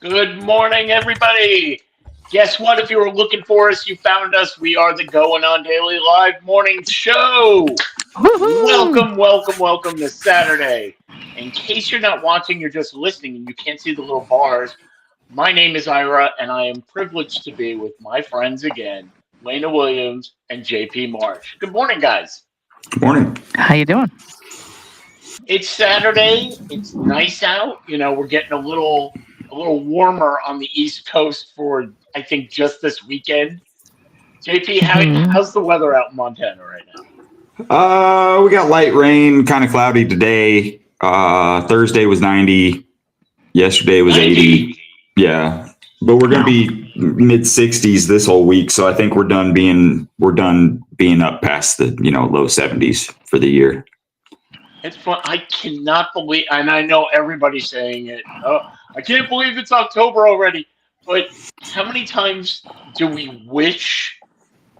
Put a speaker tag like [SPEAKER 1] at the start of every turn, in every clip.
[SPEAKER 1] Good morning, everybody. Guess what? If you were looking for us, you found us. We are the Going On Daily Live Morning Show.
[SPEAKER 2] Woo-hoo!
[SPEAKER 1] Welcome to Saturday. In case you're not watching, you're just listening and you can't see the little bars. My name is Ira, and I am privileged to be with my friends again, Lana Williams and JP Marsh. Good morning, guys.
[SPEAKER 3] Good morning.
[SPEAKER 2] How you doing?
[SPEAKER 1] It's Saturday. It's nice out. You know, we're getting a little warmer on the East Coast for, I think, just this weekend. JP, how's the weather out in Montana right now?
[SPEAKER 3] We got light rain, kind of cloudy today. Thursday was 90. Yesterday was 80. Yeah, but we're gonna be mid 60s this whole week, so I think we're done being up past the low 70s for the year.
[SPEAKER 1] It's fun. I cannot believe, and I know everybody's saying it. Oh, I can't believe it's October already. But how many times do we wish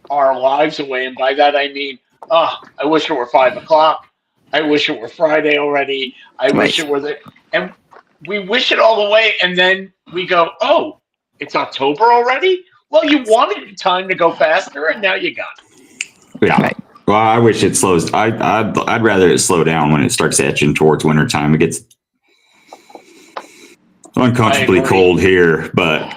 [SPEAKER 1] our lives away? And by that I mean, I wish it were 5 o'clock. I wish it were Friday already. I wish it were and we wish it all away, and then we go, oh, it's October already? Well, you wanted time to go faster, and now you got it.
[SPEAKER 3] Yeah. Right. Well, I wish it slows. I'd rather it slow down when it starts edging towards wintertime. It gets uncomfortably cold here, but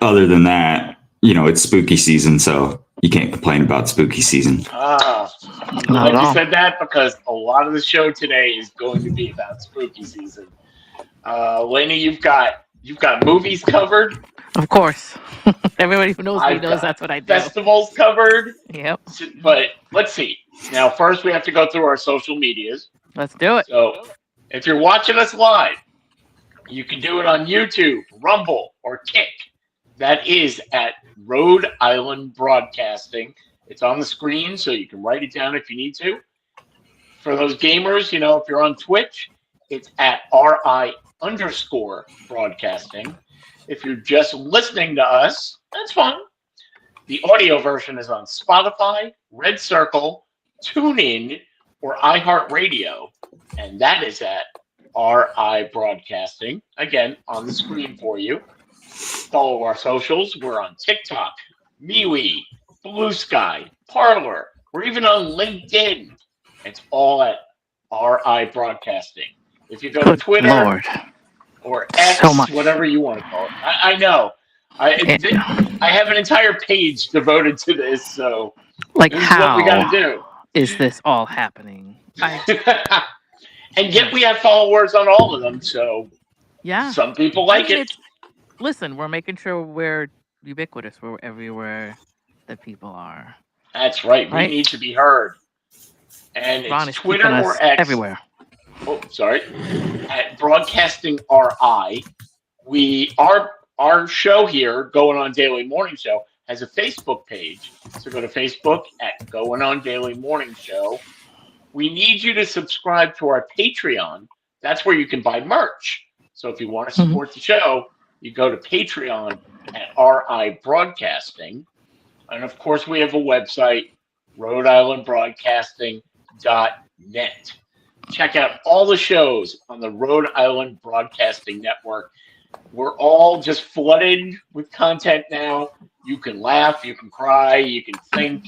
[SPEAKER 3] other than that, it's spooky season, so you can't complain about spooky season.
[SPEAKER 1] Like you said that because a lot of the show today is going to be about spooky season. Lena, you've got movies covered.
[SPEAKER 2] Of course. Everybody who knows me knows that's what I do.
[SPEAKER 1] Festivals covered.
[SPEAKER 2] Yep.
[SPEAKER 1] But let's see. Now, first we have to go through our social medias.
[SPEAKER 2] Let's do it.
[SPEAKER 1] So if you're watching us live, you can do it on YouTube, Rumble, or Kick. That is at Rhode Island Broadcasting. It's on the screen, so you can write it down if you need to. For those gamers, if you're on Twitch, it's at RI_broadcasting. If you're just listening to us, that's fine. The audio version is on Spotify, Red Circle, TuneIn, or iHeartRadio, and that is at RIBroadcasting. Again, on the screen for you. Follow our socials. We're on TikTok, MeWe, Blue Sky, Parler. We're even on LinkedIn. It's all at RIBroadcasting. If you go to Twitter or X, whatever you want to call it. I know. I have an entire page devoted to this, so
[SPEAKER 2] like
[SPEAKER 1] this is
[SPEAKER 2] how
[SPEAKER 1] what we got to do.
[SPEAKER 2] Is this all happening?
[SPEAKER 1] And yet we have followers on all of them, so
[SPEAKER 2] yeah,
[SPEAKER 1] some people like it.
[SPEAKER 2] Listen, we're making sure we're ubiquitous. We're everywhere that people are.
[SPEAKER 1] That's right. We need to be heard. And it's Twitter or X.
[SPEAKER 2] Everywhere.
[SPEAKER 1] Oh, sorry. At Broadcasting RI, our show here, Going On Daily Morning Show, has a Facebook page. So go to Facebook at Going On Daily Morning Show. We need you to subscribe to our Patreon. That's where you can buy merch. So if you want to support the show, you go to Patreon at RI Broadcasting. And of course, we have a website, RhodeIslandBroadcasting.net. Check out all the shows on the Rhode Island Broadcasting Network. We're all just flooded with content now. You can laugh, you can cry, you can think.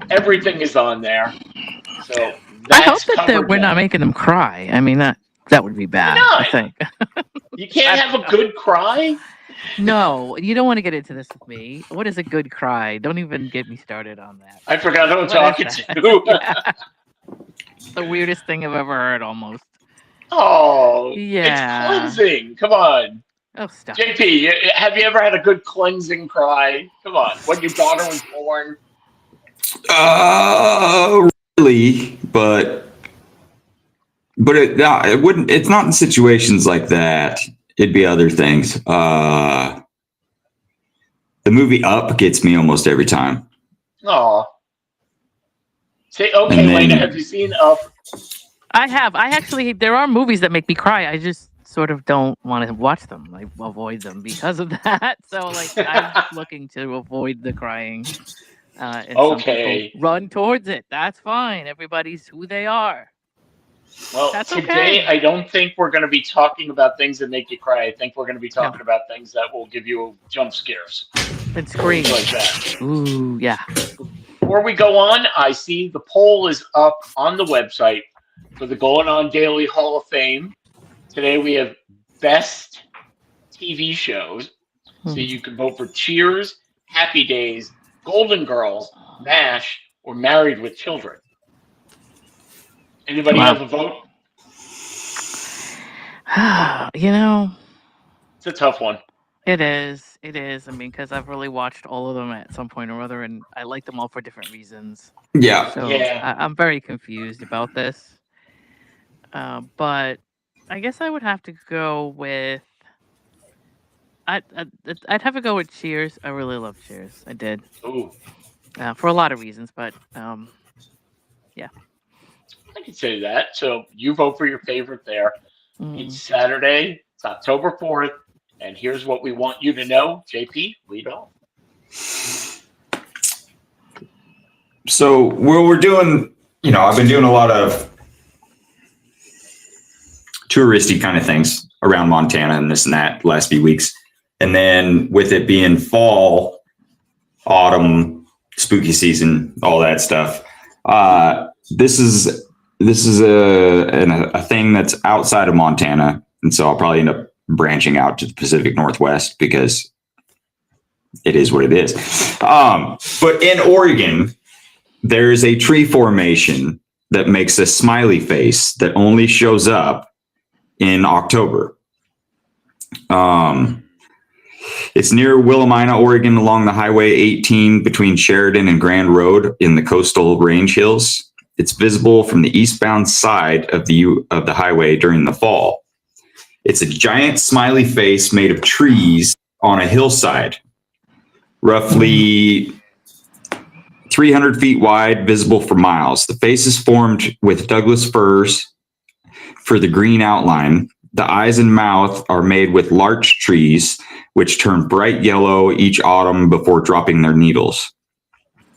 [SPEAKER 1] Everything is on there. So
[SPEAKER 2] I hope that we're not making them cry. I mean, that would be bad, I think.
[SPEAKER 1] You can't have a good cry?
[SPEAKER 2] No, you don't want to get into this with me. What is a good cry? Don't even get me started on that.
[SPEAKER 1] I forgot who I'm talking to.
[SPEAKER 2] Yeah. The weirdest thing I've ever heard, almost.
[SPEAKER 1] Oh,
[SPEAKER 2] yeah.
[SPEAKER 1] It's cleansing. Come on.
[SPEAKER 2] Oh, stop.
[SPEAKER 1] JP, have you ever had a good cleansing cry? Come on, when your daughter was born.
[SPEAKER 3] Really, but it wouldn't. It's not in situations like that. It'd be other things. The movie Up gets me almost every time.
[SPEAKER 1] Oh. Say, okay, Lena, have you seen Up?
[SPEAKER 2] I have. There are movies that make me cry. I just sort of don't want to watch them. I avoid them because of that. So, I'm looking to avoid the crying. And
[SPEAKER 1] okay.
[SPEAKER 2] some people run towards it. That's fine. Everybody's who they are.
[SPEAKER 1] Well,
[SPEAKER 2] That's
[SPEAKER 1] today
[SPEAKER 2] okay.
[SPEAKER 1] I don't think we're going to be talking about things that make you cry. I think we're going to be talking about things that will give you jump scares.
[SPEAKER 2] And scream.
[SPEAKER 1] Things like that.
[SPEAKER 2] Ooh, yeah.
[SPEAKER 1] Before we go on, I see the poll is up on the website for the Going On Daily Hall of Fame. Today we have best TV shows. So you can vote for Cheers, Happy Days, Golden Girls, MASH, or Married with Children. Anybody have a vote?
[SPEAKER 2] You know,
[SPEAKER 1] it's a tough one.
[SPEAKER 2] It is. It is. I mean, because I've really watched all of them at some point or other, and I like them all for different reasons.
[SPEAKER 3] Yeah.
[SPEAKER 2] So
[SPEAKER 1] Yeah.
[SPEAKER 2] I'm very confused about this. But I guess I would have to go with. I'd have to go with Cheers. I really love Cheers. I did.
[SPEAKER 1] Ooh.
[SPEAKER 2] For a lot of reasons, but yeah.
[SPEAKER 1] I can say that. So you vote for your favorite there. It's Saturday. It's October 4th. And here's what we want you to know. JP, lead off.
[SPEAKER 3] So we're doing, I've been doing a lot of touristy kind of things around Montana and this and that last few weeks. And then with it being fall, autumn, spooky season, all that stuff. This is a thing that's outside of Montana. And so I'll probably end up branching out to the Pacific Northwest because it is what it is. But in Oregon, there's a tree formation that makes a smiley face that only shows up in October. It's near Willamina, Oregon, along the Highway 18 between Sheridan and Grand Road in the coastal range hills. It's visible from the eastbound side of the highway during the fall. It's a giant smiley face made of trees on a hillside, roughly 300 feet wide, visible for miles. The face is formed with Douglas firs for the green outline. The eyes and mouth are made with larch trees, which turn bright yellow each autumn before dropping their needles.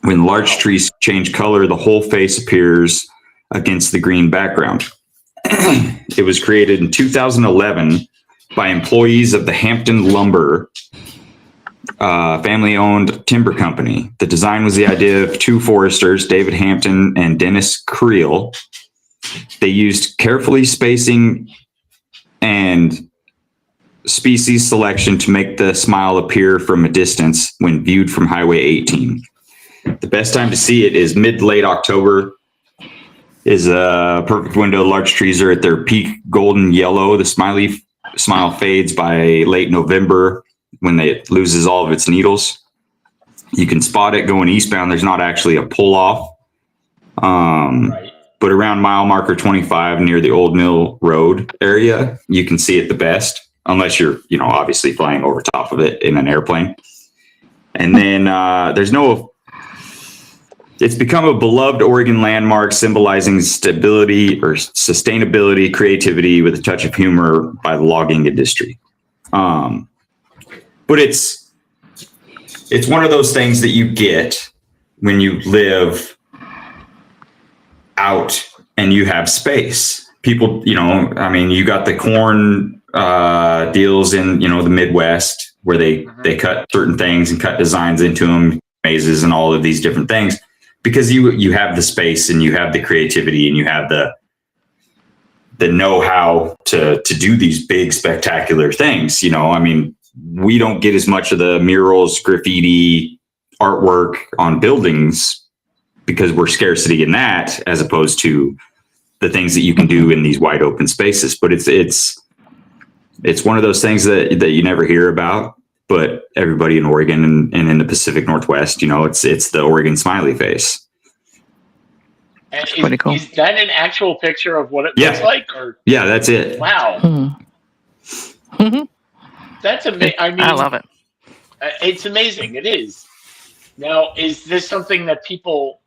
[SPEAKER 3] When larch trees change color, the whole face appears against the green background. It was created in 2011 by employees of the Hampton Lumber family-owned timber company. The design was the idea of two foresters, David Hampton and Dennis Creel. They used carefully spacing and species selection to make the smile appear from a distance when viewed from Highway 18. The best time to see it is mid-late October. Is a perfect window. Large trees are at their peak golden yellow. The smile fades by late November when it loses all of its needles. You can spot it going eastbound. There's not actually a pull-off.
[SPEAKER 1] Right.
[SPEAKER 3] But around mile marker 25 near the Old Mill Road area, you can see it the best, unless you're, obviously flying over top of it in an airplane. And then it's become a beloved Oregon landmark symbolizing stability or sustainability, creativity with a touch of humor by the logging industry. But it's one of those things that you get when you live out and you have space. People, you got the corn deals in, the Midwest where they cut certain things and cut designs into them, mazes and all of these different things. Because you have the space and you have the creativity and you have the know-how to do these big spectacular things. We don't get as much of the murals, graffiti, artwork on buildings because we're scarcity in that, as opposed to the things that you can do in these wide open spaces. But it's one of those things that you never hear about. But everybody in Oregon and in the Pacific Northwest, it's the Oregon smiley face.
[SPEAKER 1] And
[SPEAKER 2] pretty cool.
[SPEAKER 1] Is that an actual picture of what it looks like? Or
[SPEAKER 3] yeah, that's it.
[SPEAKER 1] Wow. That's amazing.
[SPEAKER 2] I love it.
[SPEAKER 1] It's amazing. It is. Now, is this something that people,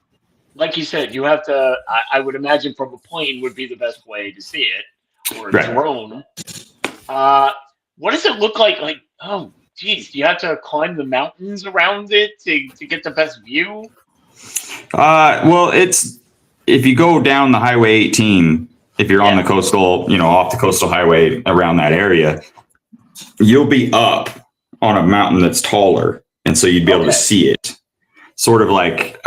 [SPEAKER 1] like you said, you have to, I would imagine from a plane would be the best way to see it, or a drone. What does it look like? Like, oh, geez, do you have to climb the mountains around it to get the best view?
[SPEAKER 3] Well, if you go down the Highway 18, if you're on the coastal, off the coastal highway around that area, you'll be up on a mountain that's taller. And so you'd be able to see it. Sort of like,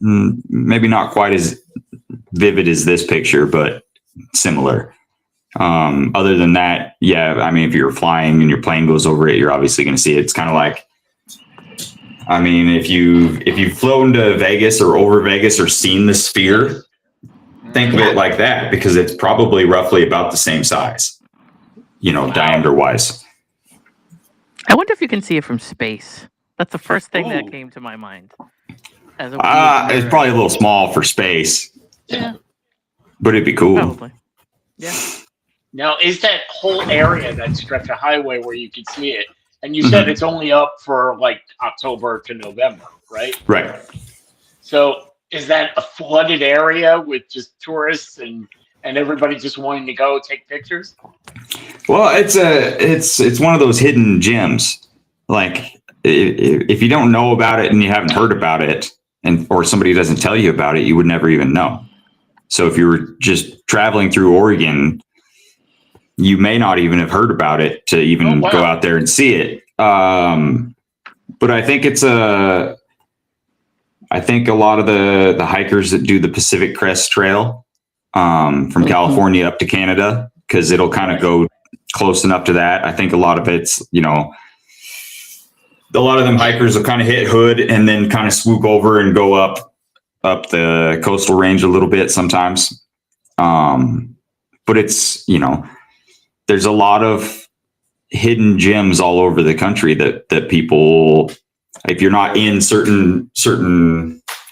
[SPEAKER 3] maybe not quite as vivid as this picture, but similar. Other than that, if you're flying and your plane goes over it, you're obviously going to see it. It's kind of like, if you've flown to Vegas or over Vegas or seen the Sphere, think of it like that, because it's probably roughly about the same size, diameter wise.
[SPEAKER 2] I wonder if you can see it from space. That's the first thing that came to my mind.
[SPEAKER 3] It's probably a little small for space.
[SPEAKER 2] Yeah.
[SPEAKER 3] But it'd be cool.
[SPEAKER 2] Probably. Yeah.
[SPEAKER 1] Now, is that whole area, that stretch of highway where you can see it, and you said it's only up for like October to November, right?
[SPEAKER 3] Right.
[SPEAKER 1] So is that a flooded area with just tourists and everybody just wanting to go take pictures?
[SPEAKER 3] Well, it's one of those hidden gems. Like, if you don't know about it and you haven't heard about it, or somebody doesn't tell you about it, you would never even know. So if you were just traveling through Oregon, you may not even have heard about it to even go out there and see it. But I think I think a lot of the hikers that do the Pacific Crest Trail from California up to Canada, because it'll kind of go close enough to that. I think a lot of it's, a lot of them hikers will kind of hit Hood and then kind of swoop over and go up the coastal range a little bit sometimes. But it's, there's a lot of hidden gems all over the country that people, if you're not in certain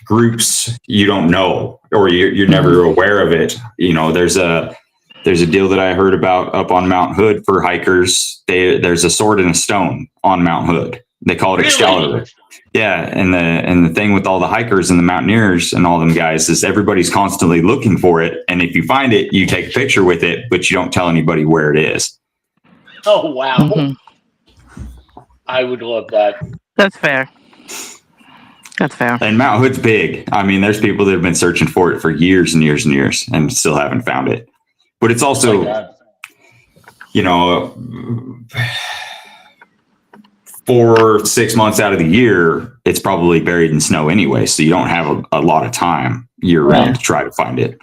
[SPEAKER 3] groups, you don't know, or you're never aware of it. There's a deal that I heard about up on Mount Hood for hikers. There's a sword and a stone on Mount Hood. They call it Excalibur. Yeah, and the thing with all the hikers and the mountaineers and all them guys is everybody's constantly looking for it. And if you find it, you take a picture with it, but you don't tell anybody where it is.
[SPEAKER 1] Oh, wow. I would love that.
[SPEAKER 2] That's fair. That's fair.
[SPEAKER 3] And Mount Hood's big. There's people that have been searching for it for years and years and years and still haven't found it. But it's also, 4 or 6 months out of the year, it's probably buried in snow anyway. So you don't have a lot of time year round to try to find it.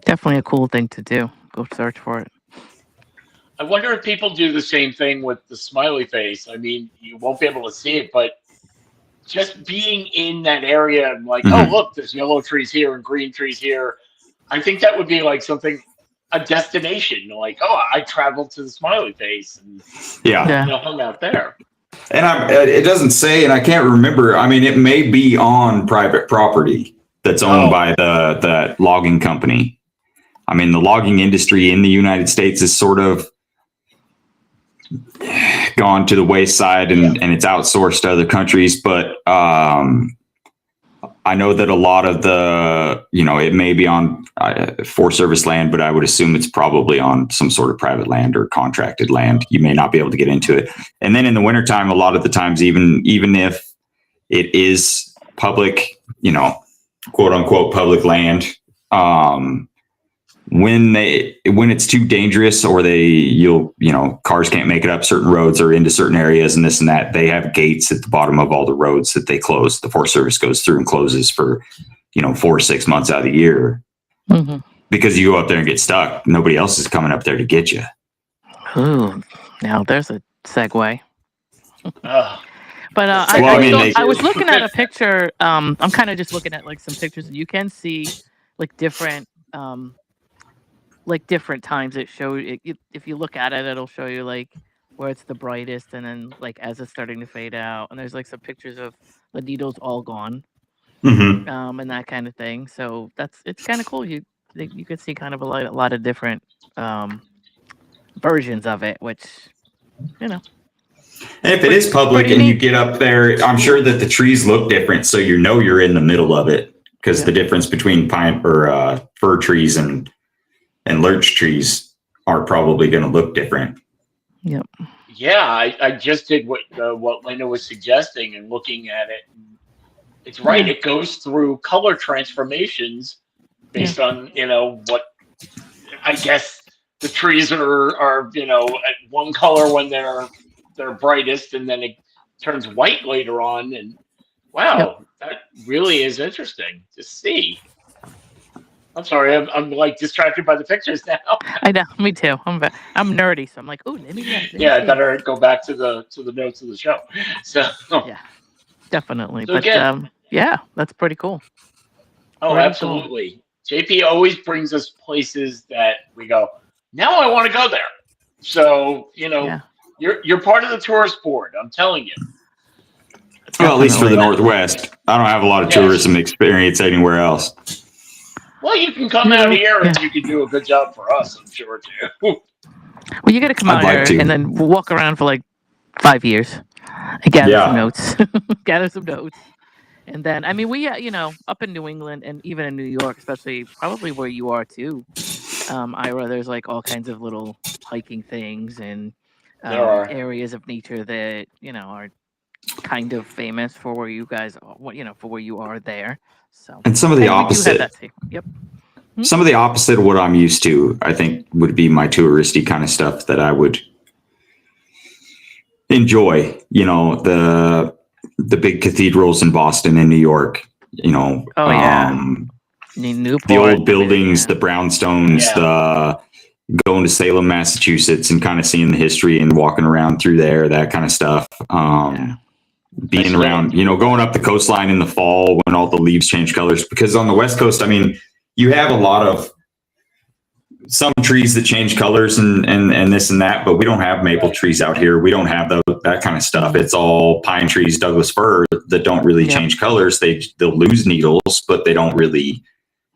[SPEAKER 2] Definitely a cool thing to do. Go search for it.
[SPEAKER 1] I wonder if people do the same thing with the smiley face. You won't be able to see it, but just being in that area and like, oh, look, there's yellow trees here and green trees here. I think that would be like something, a destination. Like, oh, I traveled to the smiley face and hung out there.
[SPEAKER 3] And it doesn't say, and I can't remember. It may be on private property that's owned by the logging company. The logging industry in the United States is sort of gone to the wayside and it's outsourced to other countries. But I know that a lot of it may be on Forest Service land, but I would assume it's probably on some sort of private land or contracted land. You may not be able to get into it. And then in the wintertime, a lot of the times, even if it is public, quote unquote public land, when it's too dangerous or cars can't make it up certain roads or into certain areas and this and that, they have gates at the bottom of all the roads that they close. The Forest Service goes through and closes for, 4 or 6 months out of the year because you go up there and get stuck. Nobody else is coming up there to get you.
[SPEAKER 2] Ooh, now there's a segue. I was looking at a picture. I'm kind of just looking at like some pictures, and you can see like different times it shows. If you look at it, it'll show you like where it's the brightest, and then like as it's starting to fade out. And there's like some pictures of the needles all gone, and that kind of thing. So it's kind of cool. You can see kind of a lot of different versions of it, which
[SPEAKER 3] And if it is public and you get up there, I'm sure that the trees look different, so you're in the middle of it, because the difference between pine or fir trees and lurch trees are probably going to look different.
[SPEAKER 2] Yep.
[SPEAKER 1] Yeah, I just did what Linda was suggesting and looking at it. It's right. It goes through color transformations based on what I guess the trees are at one color when they're brightest, and then it turns white later on. And wow, that really is interesting to see. I'm sorry, I'm like distracted by the pictures now.
[SPEAKER 2] I know, me too. I'm nerdy, so I'm like, oh, let me
[SPEAKER 1] I better go back to the notes of the show. So
[SPEAKER 2] yeah, definitely.
[SPEAKER 1] So
[SPEAKER 2] but
[SPEAKER 1] again,
[SPEAKER 2] yeah, that's pretty cool.
[SPEAKER 1] Oh,
[SPEAKER 2] pretty
[SPEAKER 1] absolutely. Cool. JP always brings us places that we go, now I want to go there. So you're part of the tourist board. I'm telling you.
[SPEAKER 3] Well, at least for the Northwest. I don't have a lot of tourism experience anywhere else.
[SPEAKER 1] Well, you can come out here and you can do a good job for us, I'm sure, too.
[SPEAKER 2] Well, you got to come out here and then walk around for like 5 years and gather some notes. Gather some notes. And then, I mean, we, up in New England and even in New York, especially probably where you are too, Ira, there's like all kinds of little hiking things and areas of nature that, are kind of famous for where you guys, for where you are there. So,
[SPEAKER 3] and some of the opposite.
[SPEAKER 2] Yep.
[SPEAKER 3] Some of the opposite of what I'm used to, I think, would be my touristy kind of stuff that I would enjoy. The big cathedrals in Boston and New York.
[SPEAKER 2] Newport,
[SPEAKER 3] the old buildings, the brownstones, the going to Salem, Massachusetts, and kind of seeing the history and walking around through there, that kind of stuff. Being around, going up the coastline in the fall when all the leaves change colors, because on the West Coast, I mean, you have a lot of some trees that change colors and this and that, but we don't have maple trees out here. We don't have that kind of stuff. It's all pine trees, Douglas fir that don't really change colors. They'll lose needles, but they don't really,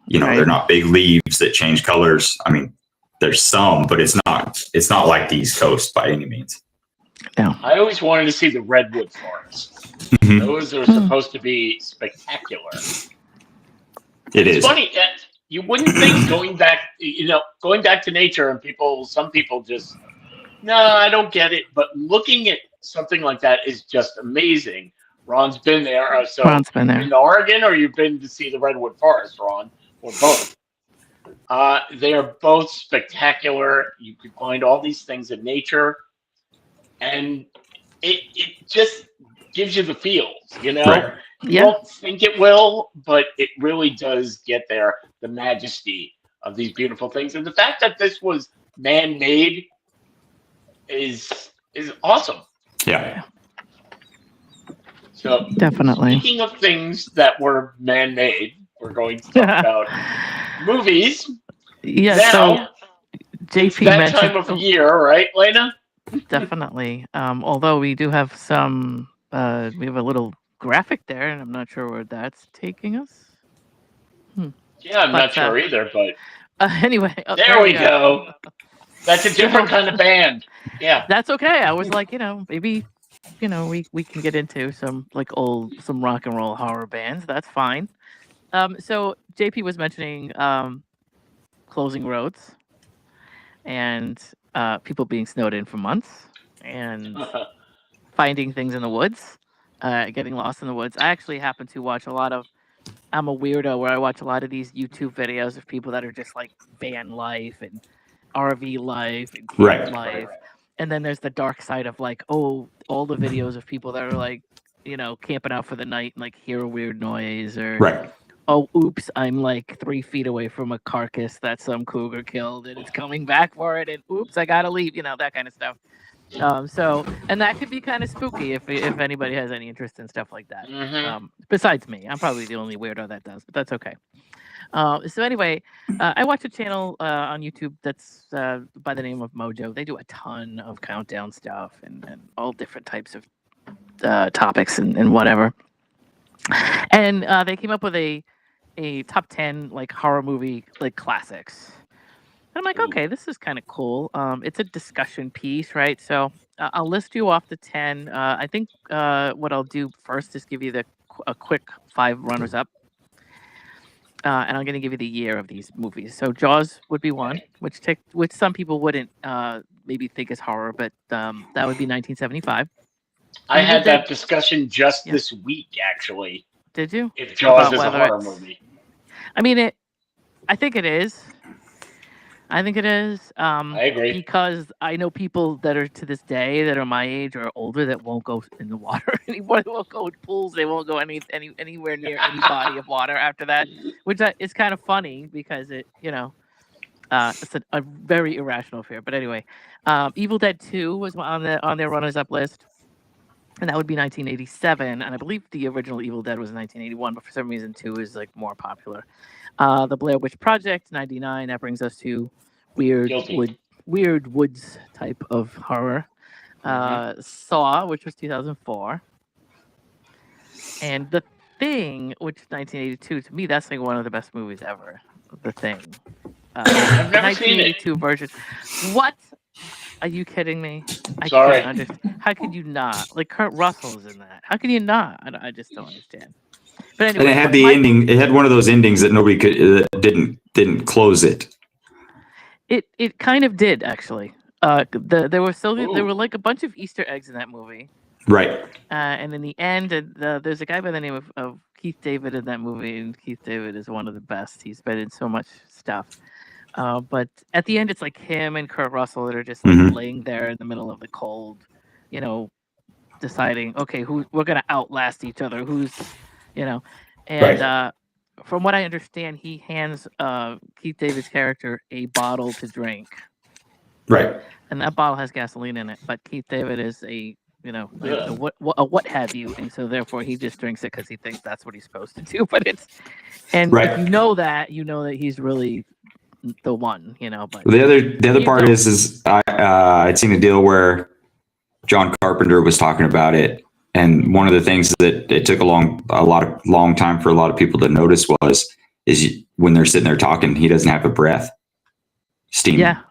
[SPEAKER 3] they're not big leaves that change colors. I mean, there's some, but it's not like the East Coast by any means.
[SPEAKER 2] No.
[SPEAKER 1] I always wanted to see the redwood forests. Mm-hmm. Those are supposed to be spectacular. It's funny. You wouldn't think going back to nature and some people just, no, I don't get it. But looking at something like that is just amazing. Ron's been there. So
[SPEAKER 2] Ron's been there.
[SPEAKER 1] In Oregon, or you've been to see the redwood forest, Ron, or both? They are both spectacular. You can find all these things in nature. And it just gives you the feels,
[SPEAKER 3] Right.
[SPEAKER 1] You don't think it will, but it really does get there. The majesty of these beautiful things. And the fact that this was man-made is awesome.
[SPEAKER 3] Yeah.
[SPEAKER 1] So
[SPEAKER 2] definitely.
[SPEAKER 1] Speaking of things that were man-made, we're going to talk about movies.
[SPEAKER 2] Yeah,
[SPEAKER 1] now,
[SPEAKER 2] so JP
[SPEAKER 1] that
[SPEAKER 2] mentioned
[SPEAKER 1] time of year, right, Lana?
[SPEAKER 2] Definitely. Although we do have some, we have a little graphic there, and I'm not sure where that's taking us.
[SPEAKER 1] Yeah, I'm not sure either, but
[SPEAKER 2] anyway.
[SPEAKER 1] There we go. That's a different kind of band. Yeah.
[SPEAKER 2] That's okay. I was like, maybe, we can get into some rock and roll horror bands. That's fine. So JP was mentioning closing roads and people being snowed in for months and finding things in the woods, getting lost in the woods. I actually happen to watch I'm a weirdo where I watch a lot of these YouTube videos of people that are just like van life and RV life and camp life. And then there's the dark side of like, all the videos of people that are like, camping out for the night and like hear a weird noise or oh, oops, I'm like 3 feet away from a carcass that some cougar killed and it's coming back for it. And oops, I got to leave, that kind of stuff. And that could be kind of spooky if anybody has any interest in stuff like that.
[SPEAKER 1] Mm-hmm.
[SPEAKER 2] Besides me, I'm probably the only weirdo that does, but that's okay. So anyway, I watch a channel on YouTube that's by the name of Mojo. They do a ton of countdown stuff and all different types of topics and whatever. And they came up with a top 10 like horror movie like classics. And I'm like, okay, this is kind of cool. It's a discussion piece, right? So I'll list you off the 10. I think what I'll do first is give you a quick 5 runners up. And I'm going to give you the year of these movies. So Jaws would be one, which some people wouldn't maybe think is horror, but that would be 1975.
[SPEAKER 1] I had that discussion just this week, actually.
[SPEAKER 2] Did you?
[SPEAKER 1] If Jaws is a horror movie.
[SPEAKER 2] I mean, I think it is. I think it is.
[SPEAKER 1] I agree.
[SPEAKER 2] Because I know people that are to this day that are my age or older that won't go in the water anymore. They won't go in pools. They won't go anywhere near any body of water after that, which is kind of funny because it's a very irrational fear. But anyway, Evil Dead 2 was on their runners-up list, and that would be 1987. And I believe the original Evil Dead was 1981, but for some reason 2 is like more popular. The Blair Witch Project, 99. That brings us to weird woods type of horror. Saw, which was 2004, and The Thing, which is 1982. To me, that's like one of the best movies ever. The Thing.
[SPEAKER 1] I've never seen it.
[SPEAKER 2] 1982 version. What? Are you kidding me?
[SPEAKER 1] Sorry.
[SPEAKER 2] I can't understand. How could you not? Like Kurt Russell is in that. How can you not? I just don't understand. But anyway,
[SPEAKER 3] And it had the ending. It had one of those endings that nobody could didn't close it.
[SPEAKER 2] It kind of did actually. There were like a bunch of Easter eggs in that movie.
[SPEAKER 3] Right.
[SPEAKER 2] And in the end, there's a guy by the name of Keith David in that movie, and Keith David is one of the best. He's been in so much stuff. But at the end, it's like him and Kurt Russell that are just like laying there in the middle of the cold, deciding, okay, we're gonna outlast each other. And
[SPEAKER 3] Right.
[SPEAKER 2] From what I understand, he hands Keith David's character a bottle to drink.
[SPEAKER 3] Right.
[SPEAKER 2] And that bottle has gasoline in it, but Keith David is a what have you, and so therefore he just drinks it because he thinks that's what he's supposed to do. But if you know that he's really the one, But
[SPEAKER 3] the other part is I'd seen a deal where John Carpenter was talking about it, and one of the things that it took a long time for a lot of people to notice is when they're sitting there talking, he doesn't have a breath, steam.
[SPEAKER 2] Yeah.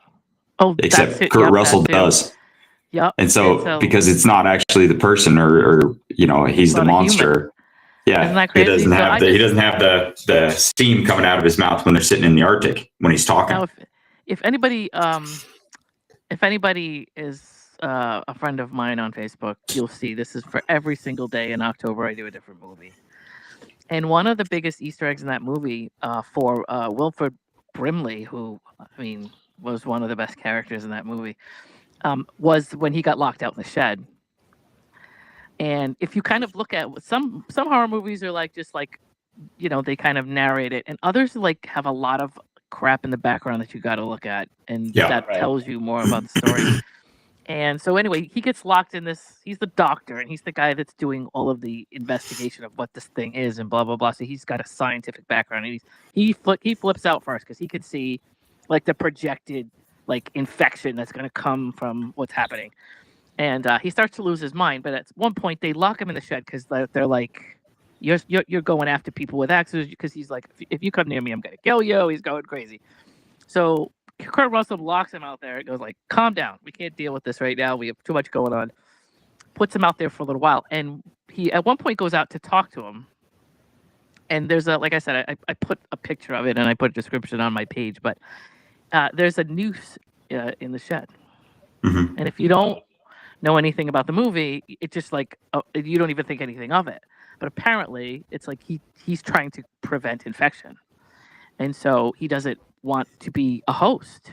[SPEAKER 2] Oh,
[SPEAKER 3] except Kurt Russell does.
[SPEAKER 2] Yep.
[SPEAKER 3] And so because it's not actually the person or he's the monster. Yeah.
[SPEAKER 2] Isn't that crazy?
[SPEAKER 3] He doesn't have the steam coming out of his mouth when they're sitting in the Arctic when he's talking.
[SPEAKER 2] Now, if anybody is a friend of mine on Facebook, you'll see this is for every single day in October. I do a different movie, and one of the biggest Easter eggs in that movie for Wilford Brimley, who was one of the best characters in that movie, was when he got locked out in the shed. And if you kind of look at some horror movies are like just like they kind of narrate it, and others like have a lot of crap in the background that you got to look at, and tells you more about the story. And so anyway, he gets locked in this. He's the doctor, and he's the guy that's doing all of the investigation of what this thing is, and blah blah blah. So he's got a scientific background, and he flips out first because he could see like the projected like infection that's going to come from what's happening, and he starts to lose his mind. But at one point, they lock him in the shed because they're like, "You're going after people with axes," because he's like, "If you come near me, I'm going to kill you." He's going crazy. So Kurt Russell locks him out there. It goes like, "Calm down. We can't deal with this right now. We have too much going on." Puts him out there for a little while, and he at one point goes out to talk to him. And there's like I said, I put a picture of it and I put a description on my page, but there's a noose in the shed.
[SPEAKER 3] Mm-hmm.
[SPEAKER 2] And if you don't know anything about the movie, it's just like you don't even think anything of it. But apparently, it's like he's trying to prevent infection, and so he doesn't want to be a host.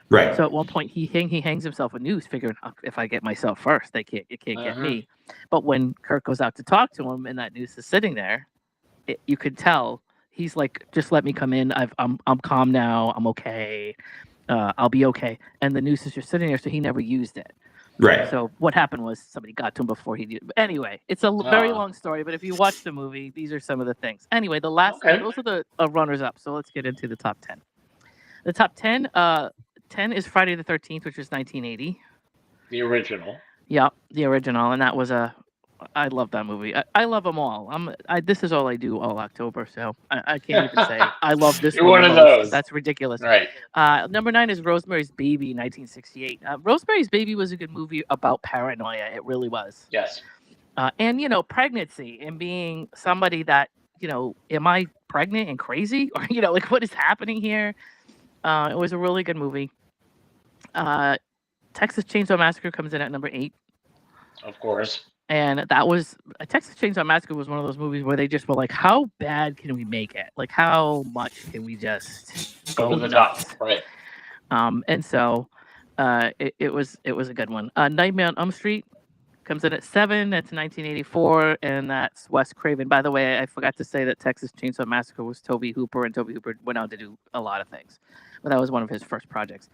[SPEAKER 3] Right.
[SPEAKER 2] So at one point, he hangs himself a noose, figuring if I get myself first, it can't get me. But when Kurt goes out to talk to him, and that noose is sitting there, you could tell he's like, "Just let me come in. I'm calm now. I'm okay. I'll be okay." And the noose is just sitting there, so he never used it.
[SPEAKER 3] Right.
[SPEAKER 2] So what happened was somebody got to him before he did. But anyway, it's a very long story. But if you watch the movie, these are some of the things. Anyway, those are the runners up. So let's get into the top 10. The top 10. 10 is Friday the 13th, which is 1980.
[SPEAKER 1] The original.
[SPEAKER 2] Yeah, the original, and that was I love that movie. I love them all. This is all I do all October, so I can't even say I love this.
[SPEAKER 1] You're one of those.
[SPEAKER 2] That's ridiculous.
[SPEAKER 1] Right.
[SPEAKER 2] Number 9 is Rosemary's Baby, 1968. Rosemary's Baby was a good movie about paranoia. It really was.
[SPEAKER 1] Yes.
[SPEAKER 2] And pregnancy and being somebody that am I pregnant and crazy, or like what is happening here? It was a really good movie. Texas Chainsaw Massacre comes in at number 8.
[SPEAKER 1] Of course.
[SPEAKER 2] And that was Texas Chainsaw Massacre was one of those movies where they just were like, how bad can we make it? Like, how much can we just
[SPEAKER 1] Go
[SPEAKER 2] go
[SPEAKER 1] to the
[SPEAKER 2] nuts?
[SPEAKER 1] top, right?
[SPEAKER 2] And so it was a good one. Nightmare on Elm Street comes in at 7. That's 1984, and that's Wes Craven. By the way, I forgot to say that Texas Chainsaw Massacre was Tobe Hooper, and Tobe Hooper went on to do a lot of things, but that was one of his first projects.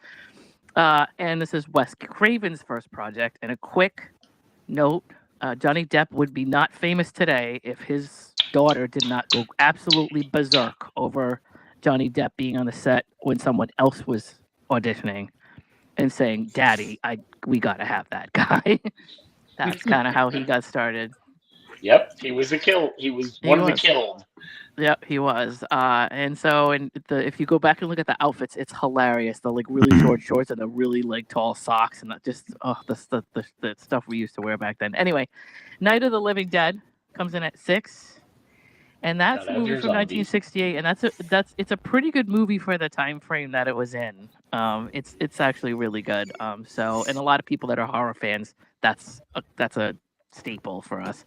[SPEAKER 2] And this is Wes Craven's first project. And a quick note: Johnny Depp would be not famous today if his daughter did not go absolutely berserk over Johnny Depp being on the set when someone else was auditioning and saying, "Daddy, we gotta have that guy." That's kind of how he got started.
[SPEAKER 1] Yep, he was a kill. He was one of the killed.
[SPEAKER 2] Yep, he was. And so, if you go back and look at the outfits, it's hilarious. The like really short shorts and the really like tall socks, and just the stuff we used to wear back then. Anyway, Night of the Living Dead comes in at 6, and that's a movie from 1968, and it's a pretty good movie for the time frame that it was in. It's actually really good. So, and a lot of people that are horror fans, that's a staple for us.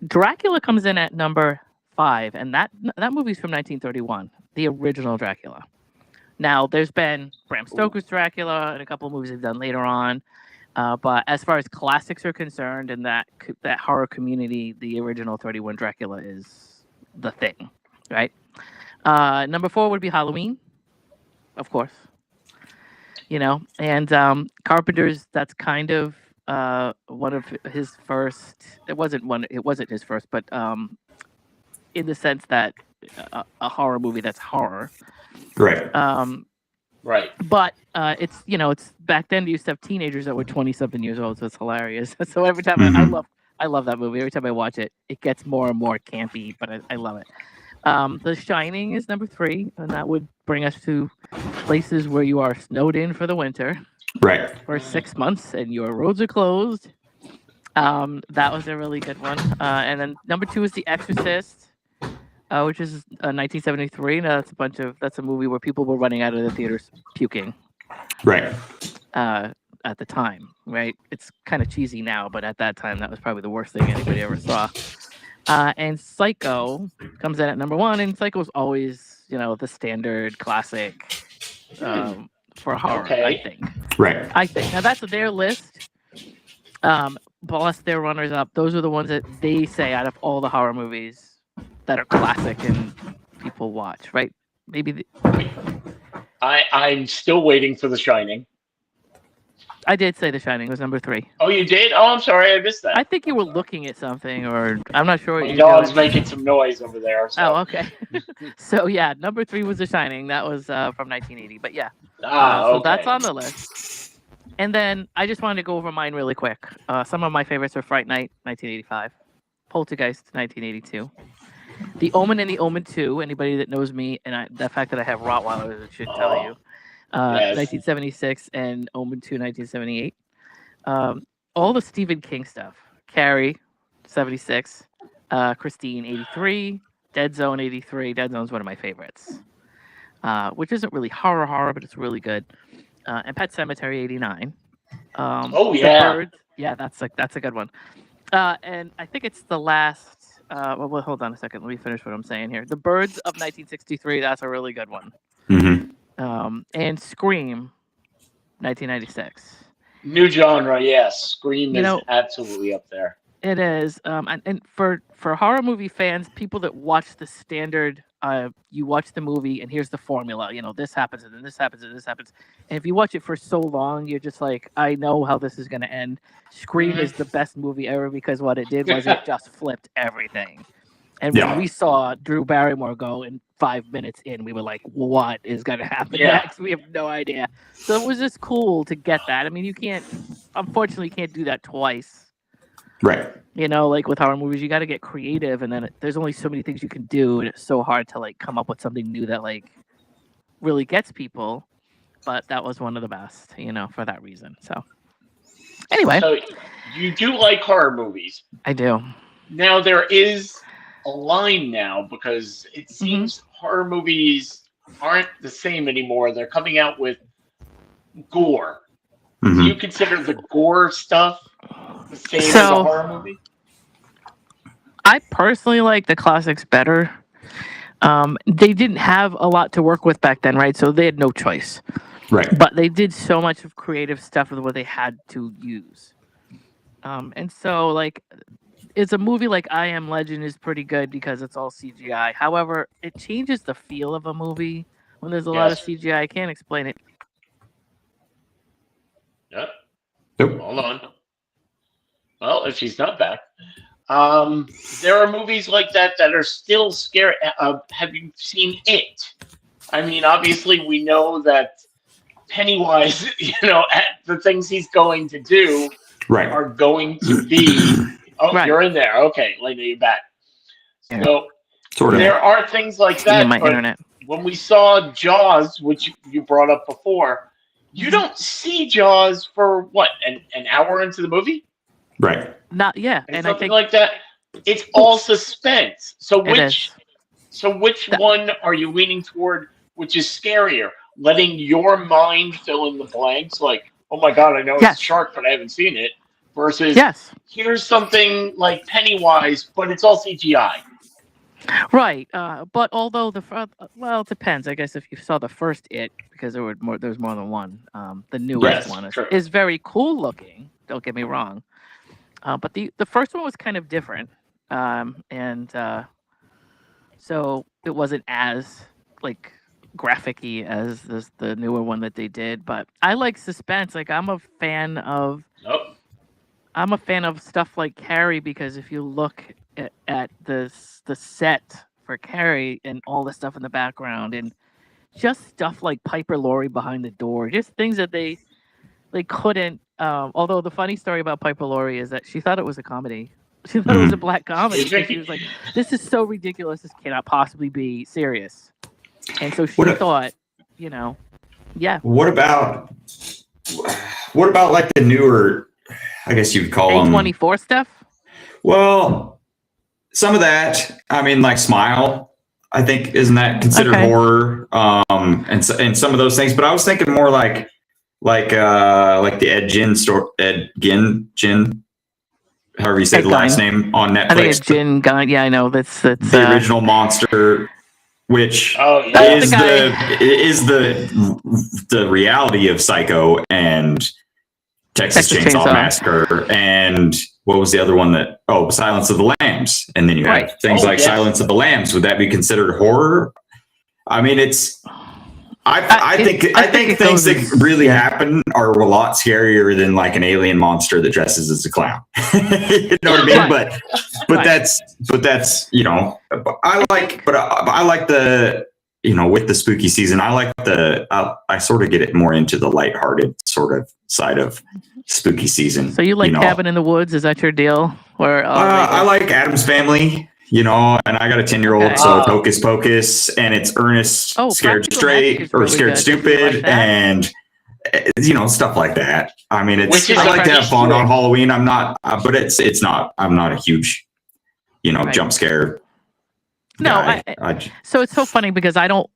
[SPEAKER 2] Dracula comes in at number 5, and that movie's from 1931, the original Dracula. Now, there's been Bram Stoker's Dracula and a couple of movies they've done later on, but as far as classics are concerned, in that horror community, the original 31 Dracula is the thing, right? Number 4 would be Halloween, of course. And Carpenter's, that's kind of one of his first. It wasn't his first, but in the sense that a horror movie that's horror,
[SPEAKER 3] right?
[SPEAKER 1] Right.
[SPEAKER 2] But it's back then they used to have teenagers that were 20-something years old, so it's hilarious. So every time I love that movie. Every time I watch it, it gets more and more campy, but I love it. The Shining is number 3, and that would bring us to places where you are snowed in for the winter.
[SPEAKER 3] Right.
[SPEAKER 2] For 6 months, and your roads are closed. That was a really good one. And then number 2 is The Exorcist, which is 1973. Now that's a movie where people were running out of the theaters puking.
[SPEAKER 3] Right.
[SPEAKER 2] At the time, right? It's kind of cheesy now, but at that time, that was probably the worst thing anybody ever saw. And Psycho comes in at number 1, and Psycho's always, the standard classic for horror,
[SPEAKER 1] okay.
[SPEAKER 2] I think.
[SPEAKER 3] Right.
[SPEAKER 2] I think. Now, that's their list. Plus their runners-up. Those are the ones that they say out of all the horror movies that are classic and people watch, right? Maybe.
[SPEAKER 1] I'm still waiting for The Shining.
[SPEAKER 2] I did say The Shining was number 3.
[SPEAKER 1] Oh, you did? Oh, I'm sorry, I missed that.
[SPEAKER 2] I think you were looking at something, or I'm not sure what
[SPEAKER 1] My
[SPEAKER 2] you're
[SPEAKER 1] dog's
[SPEAKER 2] doing.
[SPEAKER 1] making some noise over there. So.
[SPEAKER 2] Oh, okay. So yeah, number 3 was The Shining. That was from 1980. But yeah,
[SPEAKER 1] so
[SPEAKER 2] okay. That's on the list. And then I just wanted to go over mine really quick. Some of my favorites are Fright Night, 1985, Poltergeist, 1982, The Omen and The Omen 2. Anybody that knows me and the fact that I have Rottweilers should tell you.
[SPEAKER 1] Yes.
[SPEAKER 2] 1976 and Omen 2, 1978. All the Stephen King stuff. Carrie, 76. Christine, 83. Dead Zone, 83. Dead Zone's one of my favorites. Which isn't really horror, but it's really good. And Pet Sematary, 89.
[SPEAKER 1] Oh, yeah.
[SPEAKER 2] Birds, yeah, that's a good one. And I think it's the last... well, hold on a second. Let me finish what I'm saying here. The Birds of 1963, that's a really good one.
[SPEAKER 3] Mm-hmm.
[SPEAKER 2] And Scream, 1996.
[SPEAKER 1] New genre, yes. Scream is absolutely up there.
[SPEAKER 2] It is. And for horror movie fans, people that watch the standard, you watch the movie and here's the formula. This happens and then this happens and this happens. And if you watch it for so long, you're just like, I know how this is going to end. Scream is the best movie ever because what it did was it just flipped everything. And when we saw Drew Barrymore go in 5 minutes in, we were like, what is going to happen next? We have no idea. So it was just cool to get that. I mean, unfortunately, you can't do that twice.
[SPEAKER 3] Right.
[SPEAKER 2] Like with horror movies, you got to get creative. And then there's only so many things you can do. And it's so hard to come up with something new that really gets people. But that was one of the best, for that reason. So anyway.
[SPEAKER 1] So you do like horror movies.
[SPEAKER 2] I do.
[SPEAKER 1] Now there is a line now because it seems horror movies aren't the same anymore. They're coming out with gore.
[SPEAKER 3] Mm-hmm.
[SPEAKER 1] Do you consider the gore stuff The same as a horror movie?
[SPEAKER 2] I personally like the classics better. They didn't have a lot to work with back then, right? So they had no choice.
[SPEAKER 3] Right.
[SPEAKER 2] But they did so much of creative stuff with what they had to use. And so, like, it's a movie like I Am Legend is pretty good because it's all CGI. However, it changes the feel of a movie when there's a lot of CGI. I can't explain it.
[SPEAKER 1] Yep.
[SPEAKER 3] Nope.
[SPEAKER 1] Hold on. Well, if she's not back. There are movies like that that are still scary. Have you seen It? I mean, obviously, we know that Pennywise, the things he's going to do are going to be... Oh, you're in there. Okay, Lena, you're back. So there are things like that.
[SPEAKER 2] My internet.
[SPEAKER 1] When we saw Jaws, which you brought up before, you don't see Jaws for what, an hour into the movie?
[SPEAKER 3] Right.
[SPEAKER 1] And I think like that. It's all suspense. So which one are you leaning toward? Which is scarier? Letting your mind fill in the blanks, like, oh my god, I know it's a shark, but I haven't seen it. Versus, here's something like Pennywise, but it's all CGI.
[SPEAKER 2] Right. But although it depends. I guess if you saw the first It, because there was more than one. The newest one is very cool looking. Don't get me wrong. But the first one was kind of different, so it wasn't as like graphic-y as the newer one that they did. But I like suspense. Like I'm a fan of.
[SPEAKER 1] Nope.
[SPEAKER 2] I'm a fan of stuff like Carrie because if you look at the set for Carrie and all the stuff in the background and just stuff like Piper Laurie behind the door, just things that they couldn't. Although the funny story about Piper Laurie is that she thought it was a comedy. She thought it was a black comedy. She was like, "This is so ridiculous. This cannot possibly be serious." And so she thought, What
[SPEAKER 3] about like the newer? I guess you'd call them
[SPEAKER 2] A24 stuff.
[SPEAKER 3] Well, some of that. I mean, like Smile. I think isn't that considered horror? And some of those things. But I was thinking more like the Ed Gein, however you say the last name on Netflix.
[SPEAKER 2] I think it's Jin Gun. Yeah, I know that's
[SPEAKER 3] the original monster, which is the reality of Psycho and Texas Chainsaw Massacre, and what was the other one that? Oh, Silence of the Lambs, and then you have things like Silence of the Lambs. Would that be considered horror? I mean, it's. I think things that really happen are a lot scarier than like an alien monster that dresses as a clown. You know what I mean? But that's I like the with the spooky season. I like I sort of get it more into the lighthearted sort of side of spooky season.
[SPEAKER 2] So you like Cabin in the Woods? Is that your deal? Or
[SPEAKER 3] I like Addams Family. And I got a 10-year-old, so it's Hocus Pocus, and it's Ernest Scared Straight or Scared Stupid, and stuff like that. I mean, I like to have fun on Halloween. I'm not, but it's not. I'm not a huge, jump scare.
[SPEAKER 2] No, so it's so funny because I don't.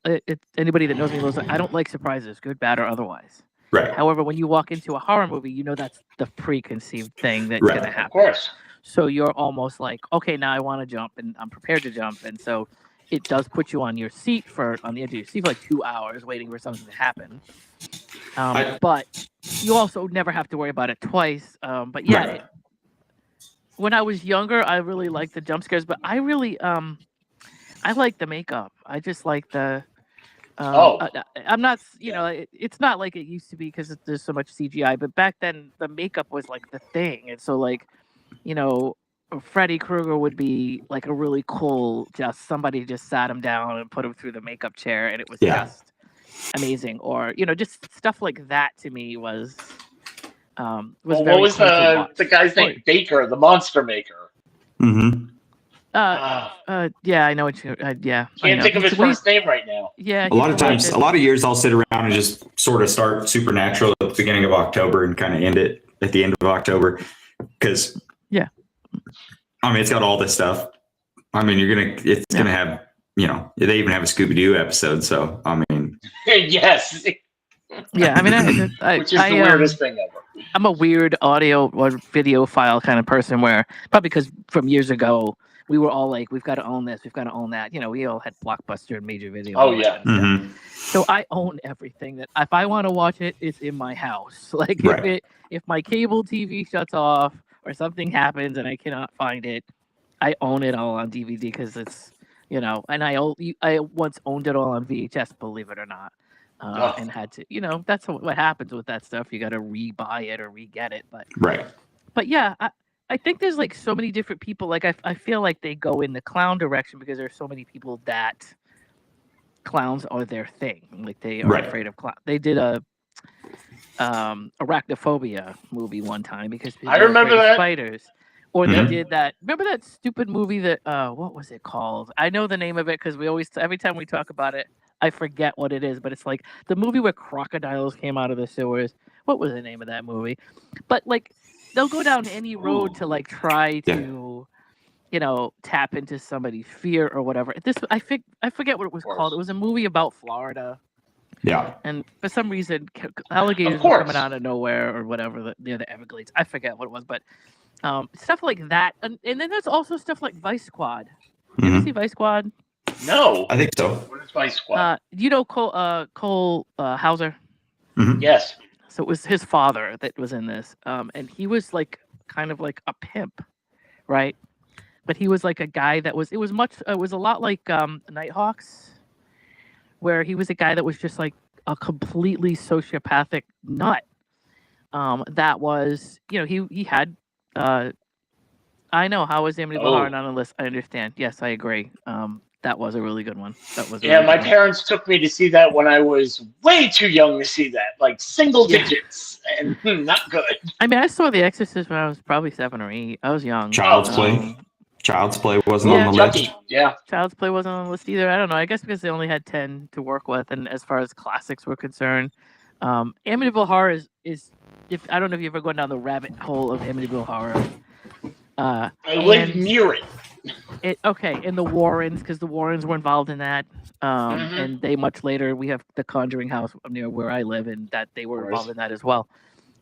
[SPEAKER 2] Anybody that knows me knows I don't like surprises, good, bad, or otherwise.
[SPEAKER 3] Right.
[SPEAKER 2] However, when you walk into a horror movie, that's the preconceived thing that's going to happen.
[SPEAKER 1] Of course.
[SPEAKER 2] So you're almost like, okay, now I want to jump, and I'm prepared to jump, and so it does put you on your seat on the edge of your seat for like 2 hours, waiting for something to happen. But you also never have to worry about it twice. But yeah, when I was younger, I really liked the jump scares, but I really, I like the makeup. I just like the. I'm not, it's not like it used to be because there's so much CGI, but back then the makeup was like the thing, and so like. Freddy Krueger would be like a really cool, somebody just sat him down and put him through the makeup chair, and it was just amazing. Or, just stuff like that to me was very
[SPEAKER 1] what was the guy's name? Baker, the monster maker.
[SPEAKER 3] Mm-hmm.
[SPEAKER 2] Yeah, I know what you. Yeah,
[SPEAKER 1] can't think of his first name right now.
[SPEAKER 2] Yeah,
[SPEAKER 3] a lot of years I'll sit around and just sort of start Supernatural at the beginning of October and kind of end it at the end of October because. I mean, it's got all this stuff. I mean, it's gonna have, they even have a Scooby-Doo episode. So, I mean,
[SPEAKER 1] yes.
[SPEAKER 2] Yeah, I mean,
[SPEAKER 1] which is the weirdest thing ever.
[SPEAKER 2] I'm a weird audio or video file kind of person where probably because from years ago we were all like, we've got to own this, we've got to own that. You know, we all had Blockbuster and Major Video.
[SPEAKER 1] Oh,
[SPEAKER 2] all that
[SPEAKER 1] yeah.
[SPEAKER 2] kind of stuff.
[SPEAKER 3] Mhm.
[SPEAKER 2] So I own everything that if I want to watch it, it's in my house. Like
[SPEAKER 3] Right.
[SPEAKER 2] if my cable TV shuts off or something happens and I cannot find it, I own it all on DVD because it's, you know, and I once owned it all on VHS, believe it or not.
[SPEAKER 1] Oh.
[SPEAKER 2] And had to, you know, that's what happens with that stuff. You got to re-buy it or re-get it.
[SPEAKER 3] Right.
[SPEAKER 2] But yeah, I think there's like so many different people. Like I feel like they go in the clown direction because there's so many people that clowns are their thing. Like they are
[SPEAKER 3] Right.
[SPEAKER 2] afraid of clowns. They did a arachnophobia movie one time because people
[SPEAKER 1] I
[SPEAKER 2] were
[SPEAKER 1] remember
[SPEAKER 2] afraid of
[SPEAKER 1] that.
[SPEAKER 2] spiders. Or they
[SPEAKER 3] Mhm.
[SPEAKER 2] did that. Remember that stupid movie that what was it called? I know the name of it because we always every time we talk about it, I forget what it is. But it's like the movie where crocodiles came out of the sewers. What was the name of that movie? But like they'll go down any road to like try to, you know, tap into somebody's fear or whatever. This I forget what it was called. It was a movie about Florida.
[SPEAKER 3] Yeah.
[SPEAKER 2] And for some reason, alligators were coming out of nowhere or whatever near the Everglades. I forget what it was, but stuff like that. And then there's also stuff like Vice Squad. You ever
[SPEAKER 3] Mhm.
[SPEAKER 2] see Vice Squad?
[SPEAKER 1] No.
[SPEAKER 3] I think so.
[SPEAKER 1] What is Vice Squad?
[SPEAKER 2] You know Cole Hauser?
[SPEAKER 3] Mhm.
[SPEAKER 1] Yes.
[SPEAKER 2] So it was his father that was in this. And he was like kind of like a pimp, right? But he was like a guy that was, it was a lot like Nighthawks, where he was a guy that was just like a completely sociopathic nut. That was, you know, he had, I know, how was Amityville Horror not on the list? I understand. Yes, I agree. That was a really good one. That was a
[SPEAKER 1] Yeah,
[SPEAKER 2] really
[SPEAKER 1] my
[SPEAKER 2] good one.
[SPEAKER 1] parents took me to see that when I was way too young to see that, like single digits, and not good.
[SPEAKER 2] I mean, I saw The Exorcist when I was probably 7 or 8. I was young.
[SPEAKER 3] Child's Play. Child's Play wasn't
[SPEAKER 2] Yeah,
[SPEAKER 3] on the
[SPEAKER 1] Chucky,
[SPEAKER 3] list.
[SPEAKER 1] yeah.
[SPEAKER 2] Child's Play wasn't on the list either. I don't know. I guess because they only had 10 to work with, and as far as classics were concerned, Amityville Horror is if I don't know if you've ever gone down the rabbit hole of Amityville Horror.
[SPEAKER 1] I live near it.
[SPEAKER 2] Okay, and the Warrens, because the Warrens were involved in that, and they much later we have the Conjuring house near where I live, and that they were involved in that as well.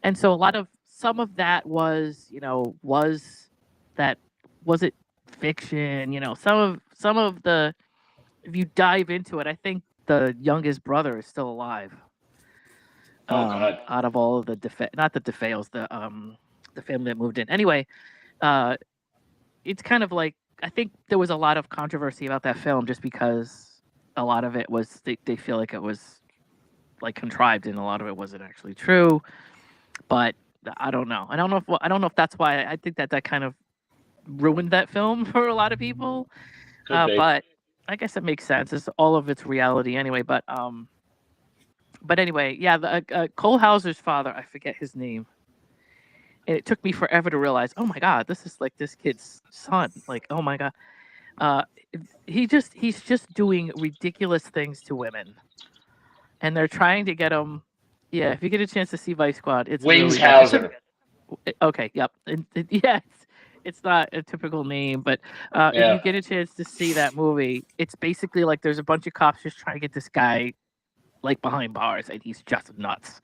[SPEAKER 2] And so some of that was, you know, was it fiction? You know, some of the, if you dive into it, I think the youngest brother is still alive.
[SPEAKER 1] Oh God!
[SPEAKER 2] Out of all of the not the DeFeos, the family that moved in. Anyway, it's kind of like, I think there was a lot of controversy about that film just because a lot of it was they feel like it was like contrived and a lot of it wasn't actually true. But I don't know. I don't know if that's why. I think that kind of ruined that film for a lot of people. But I guess it makes sense. It's all of its reality anyway. But anyway, yeah. The Cole Hauser's father, I forget his name. And it took me forever to realize, oh my God, this is like this kid's son. Like, oh my God. He's just doing ridiculous things to women. And they're trying to get him. Yeah, if you get a chance to see Vice Squad, it's
[SPEAKER 1] Wings
[SPEAKER 2] really
[SPEAKER 1] Hauser.
[SPEAKER 2] Okay, yep. It's not a typical name, but if you get a chance to see that movie, it's basically like there's a bunch of cops just trying to get this guy like behind bars, and he's just nuts.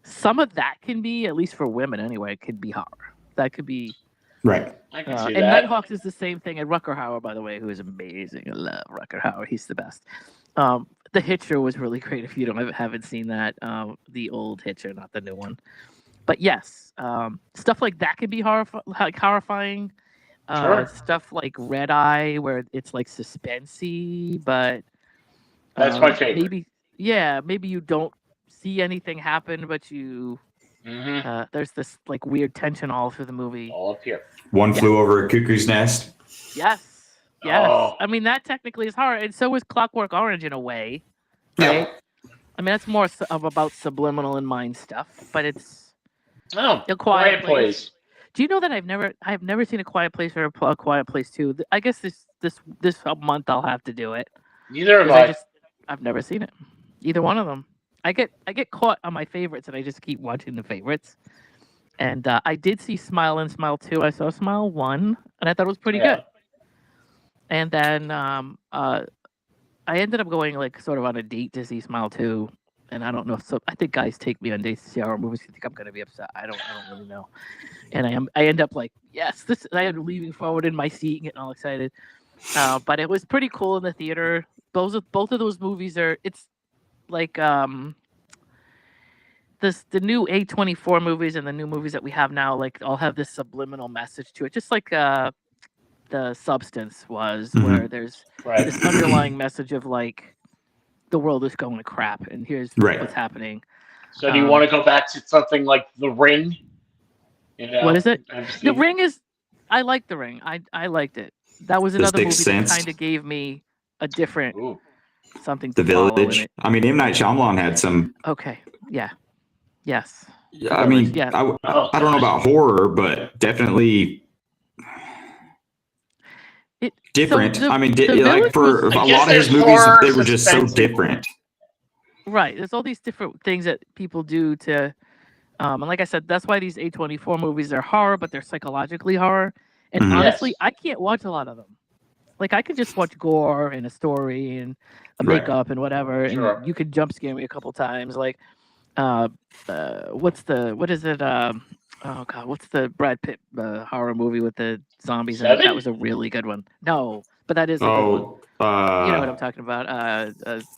[SPEAKER 2] Some of that can be, at least for women anyway, could be horror. That could be
[SPEAKER 3] right.
[SPEAKER 1] I can see
[SPEAKER 2] and
[SPEAKER 1] that.
[SPEAKER 2] Nighthawks is the same thing. And Rutger Hauer, by the way, who is amazing. I love Rutger Hauer. He's the best. The Hitcher was really great. If you haven't seen that, the old Hitcher, not the new one. But yes, stuff like that can be horrifying.
[SPEAKER 1] Sure.
[SPEAKER 2] Stuff like Red Eye, where it's like suspensey, but
[SPEAKER 1] That's my favorite.
[SPEAKER 2] Maybe you don't see anything happen, but you there's this like weird tension all through the movie.
[SPEAKER 1] All up here.
[SPEAKER 3] One Flew Over a Cuckoo's Nest.
[SPEAKER 2] Yes.
[SPEAKER 1] Oh.
[SPEAKER 2] I mean, that technically is horror, and so is Clockwork Orange in a way, right?
[SPEAKER 3] Yeah.
[SPEAKER 2] I mean, that's more about subliminal and mind stuff, but it's
[SPEAKER 1] A
[SPEAKER 2] Quiet
[SPEAKER 1] Place.
[SPEAKER 2] Do you know that I've never seen A Quiet Place or A Quiet Place 2? I guess this month I'll have to do it.
[SPEAKER 1] Neither have I.
[SPEAKER 2] I've never seen it. Either one of them. I get caught on my favorites, and I just keep watching the favorites. And I did see Smile and Smile 2. I saw Smile 1, and I thought it was pretty good. And then I ended up going like sort of on a date to see Smile 2, and I don't know. So I think guys take me on dates to see horror movies. I think I'm gonna be upset. I don't really know. And I end up like, yes, this. I am leaning forward in my seat, getting all excited. But it was pretty cool in the theater. Both of those movies are. It's like the new A24 movies and the new movies that we have now, like all have this subliminal message to it, just like the Substance was, where there's this underlying message of like the world is going to crap, and here's what's happening.
[SPEAKER 1] So do you want to go back to something like The Ring? You know,
[SPEAKER 2] what is it? The Ring is. I like The Ring. I liked it. That was another movie that kind of gave me a different something.
[SPEAKER 3] The Village. I mean, M. Night Shyamalan had some.
[SPEAKER 2] Okay. Yeah. Yes.
[SPEAKER 3] Yeah. I mean, I don't know about horror, but definitely. Different.
[SPEAKER 2] So
[SPEAKER 3] I mean, like for a lot of his movies, they were just so different.
[SPEAKER 2] Right. There's all these different things that people do to, and like I said, that's why these A24 movies are horror, but they're psychologically horror. And honestly, I can't watch a lot of them. Like I could just watch gore and a story and a makeup and whatever, and you could jump scare me a couple times. Like, what is it? Oh God, what's the Brad Pitt horror movie with the zombies in it? That was a really good one. No, but that is a good one. You know what I'm talking about?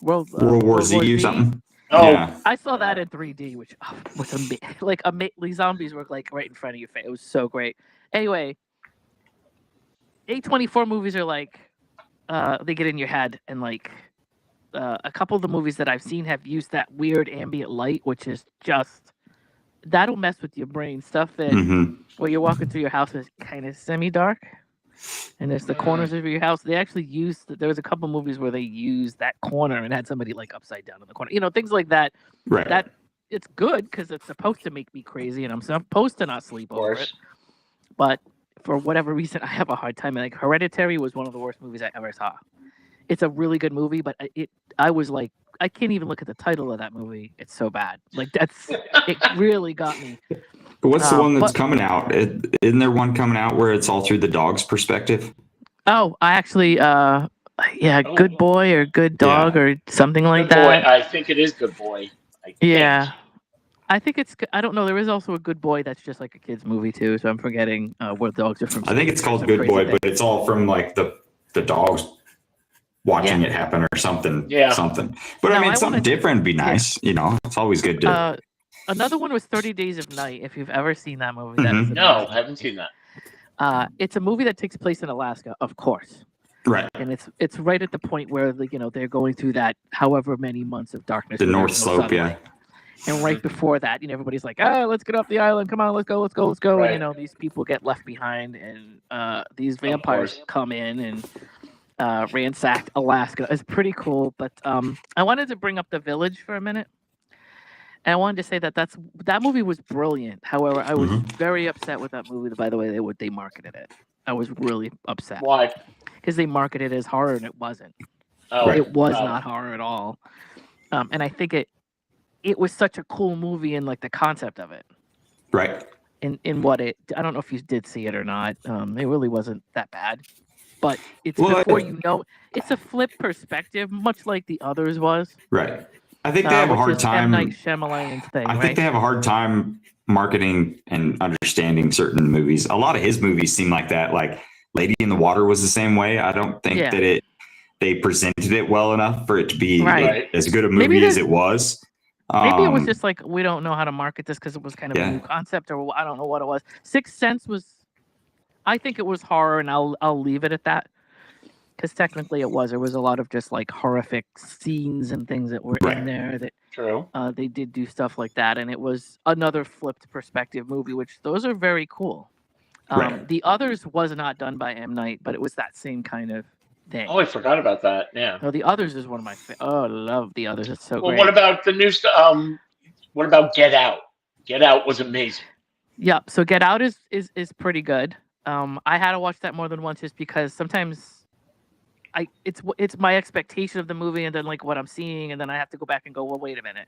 [SPEAKER 2] World
[SPEAKER 3] War Z or something.
[SPEAKER 1] Oh,
[SPEAKER 3] yeah.
[SPEAKER 2] I saw that in 3D, which was amazing. These zombies were like right in front of your face. It was so great. Anyway, A24 movies are like they get in your head, and like a couple of the movies that I've seen have used that weird ambient light, which is just that'll mess with your brain. Stuff that where you're walking through your house is kind of semi-dark, and there's the corners of your house. They actually used. There was a couple movies where they used that corner and had somebody like upside down in the corner. You know, things like that.
[SPEAKER 3] Right.
[SPEAKER 2] That it's good because it's supposed to make me crazy, and I'm supposed to not sleep over it. But for whatever reason, I have a hard time. Like Hereditary was one of the worst movies I ever saw. It's a really good movie, but I was like, I can't even look at the title of that movie. It's so bad. Like it really got me.
[SPEAKER 3] What's the one that's coming out? Isn't there one coming out where it's all through the dog's perspective?
[SPEAKER 2] Oh, I actually, Good Boy or Good Dog or something like
[SPEAKER 1] Good
[SPEAKER 2] that.
[SPEAKER 1] Boy. I think it is Good Boy.
[SPEAKER 2] I think it's. I don't know. There is also a Good Boy that's just like a kids movie too. So I'm forgetting where dogs are from.
[SPEAKER 3] I think it's called Good Boy, but it's all from like the dogs watching it happen or something. Yeah. Something. But I mean, something different would be nice. You know, it's always good to.
[SPEAKER 2] Another one was 30 Days of Night. If you've ever seen that movie, that is
[SPEAKER 1] no, I haven't seen that.
[SPEAKER 2] It's a movie that takes place in Alaska, of course.
[SPEAKER 3] Right.
[SPEAKER 2] And it's right at the point where they're going through that however many months of darkness.
[SPEAKER 3] The North Slope, yeah.
[SPEAKER 2] And right before that, everybody's like, "Oh, let's get off the island! Come on, let's go!" Right. And these people get left behind, and these vampires come in and ransack Alaska. It's pretty cool. But I wanted to bring up The Village for a minute, and I wanted to say that movie was brilliant. However, I was very upset with that movie. By the way, they marketed it. I was really upset.
[SPEAKER 1] Why?
[SPEAKER 2] Because they marketed it as horror, and it wasn't.
[SPEAKER 1] Oh,
[SPEAKER 2] it was not horror at all. And I think it was such a cool movie in like the concept of it.
[SPEAKER 3] Right.
[SPEAKER 2] In what I don't know if you did see it or not. It really wasn't that bad. But it's it's a flip perspective, much like The Others was.
[SPEAKER 3] Right. I think they have a hard time.
[SPEAKER 2] M. Night Shyamalan's thing.
[SPEAKER 3] I think they have a hard time marketing and understanding certain movies. A lot of his movies seem like that. Like Lady in the Water was the same way. I don't think that they presented it well enough for it to be as good a movie as it was.
[SPEAKER 2] Maybe it was just like, we don't know how to market this because it was kind of a new concept, or I don't know what it was. Sixth Sense was, I think it was horror, and I'll leave it at that. Because technically it was. There was a lot of just like horrific scenes and things that were in there that they did do stuff like that. And it was another flipped perspective movie, which those are very cool. The Others was not done by M. Night, but it was that same kind of thing.
[SPEAKER 1] Oh, I forgot about that. Yeah.
[SPEAKER 2] No, The Others is one of my I love The Others. It's so great.
[SPEAKER 1] What about the new stuff? What about Get Out? Get Out was amazing.
[SPEAKER 2] Yeah, so Get Out is pretty good. I had to watch that more than once just because sometimes it's my expectation of the movie and then like what I'm seeing, and then I have to go back and go, well, wait a minute.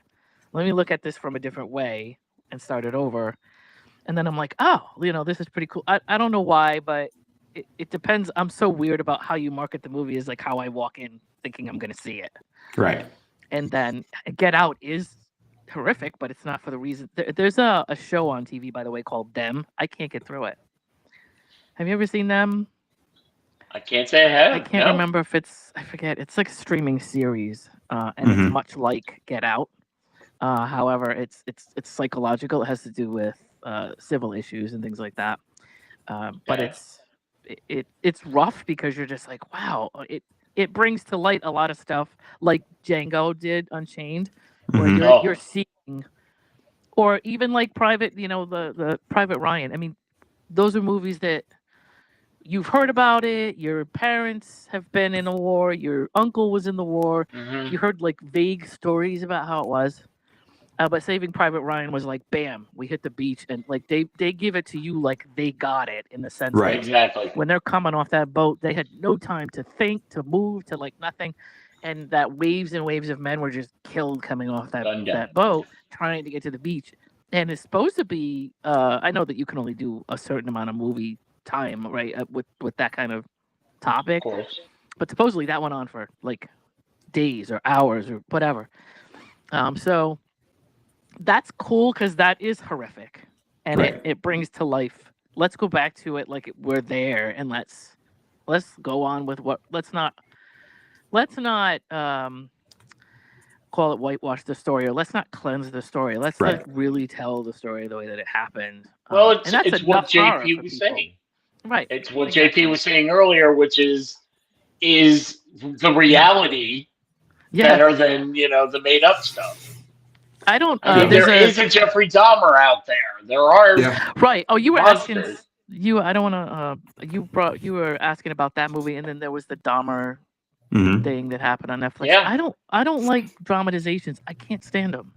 [SPEAKER 2] Let me look at this from a different way and start it over. And then I'm like, oh, this is pretty cool. I don't know why, but it depends. I'm so weird about how you market the movie is like how I walk in thinking I'm going to see it.
[SPEAKER 3] Right.
[SPEAKER 2] And then Get Out is horrific, but it's not for the reason. There's a show on TV, by the way, called Them. I can't get through it. Have you ever seen Them?
[SPEAKER 1] I can't say I have.
[SPEAKER 2] I can't remember if I forget. It's like a streaming series, and it's much like Get Out. However, it's psychological. It has to do with civil issues and things like that. But it's rough because you're just like, wow. It brings to light a lot of stuff like Django did Unchained, where you're seeing, or even like the Private Ryan. I mean, those are movies that you've heard about it. Your parents have been in a war. Your uncle was in the war. You heard like vague stories about how it was. But Saving Private Ryan was like, bam, we hit the beach, and like they give it to you like they got it in the sense
[SPEAKER 3] Right.
[SPEAKER 2] that
[SPEAKER 1] Exactly.
[SPEAKER 2] when they're coming off that boat, they had no time to think, to move, to like nothing, and that waves and waves of men were just killed coming off that boat trying to get to the beach. And it's supposed to be, I know that you can only do a certain amount of movie time, right, with that kind of topic,
[SPEAKER 1] Of course.
[SPEAKER 2] but supposedly that went on for like days or hours or whatever. So that's cool because that is horrific, and
[SPEAKER 3] Right.
[SPEAKER 2] it brings to life. Let's go back to it like we're there, and let's go on with what. Let's not call it whitewash the story, or let's not cleanse the story. Let's
[SPEAKER 3] Right.
[SPEAKER 2] like really tell the story the way that it happened.
[SPEAKER 1] Well,
[SPEAKER 2] And that's
[SPEAKER 1] it's what
[SPEAKER 2] enough horror
[SPEAKER 1] JP
[SPEAKER 2] for
[SPEAKER 1] was
[SPEAKER 2] people.
[SPEAKER 1] saying.
[SPEAKER 2] Right.
[SPEAKER 1] It's what JP was saying earlier, which is the reality
[SPEAKER 2] Yeah.
[SPEAKER 1] better than the made up stuff.
[SPEAKER 2] I don't.
[SPEAKER 1] I mean, there is a Jeffrey Dahmer out there. There are
[SPEAKER 2] Right. Oh, you were asking.
[SPEAKER 1] monsters.
[SPEAKER 2] I don't want to. You were asking about that movie, and then there was the Dahmer
[SPEAKER 3] Mhm.
[SPEAKER 2] thing that happened on Netflix.
[SPEAKER 1] Yeah.
[SPEAKER 2] I don't like dramatizations. I can't stand them.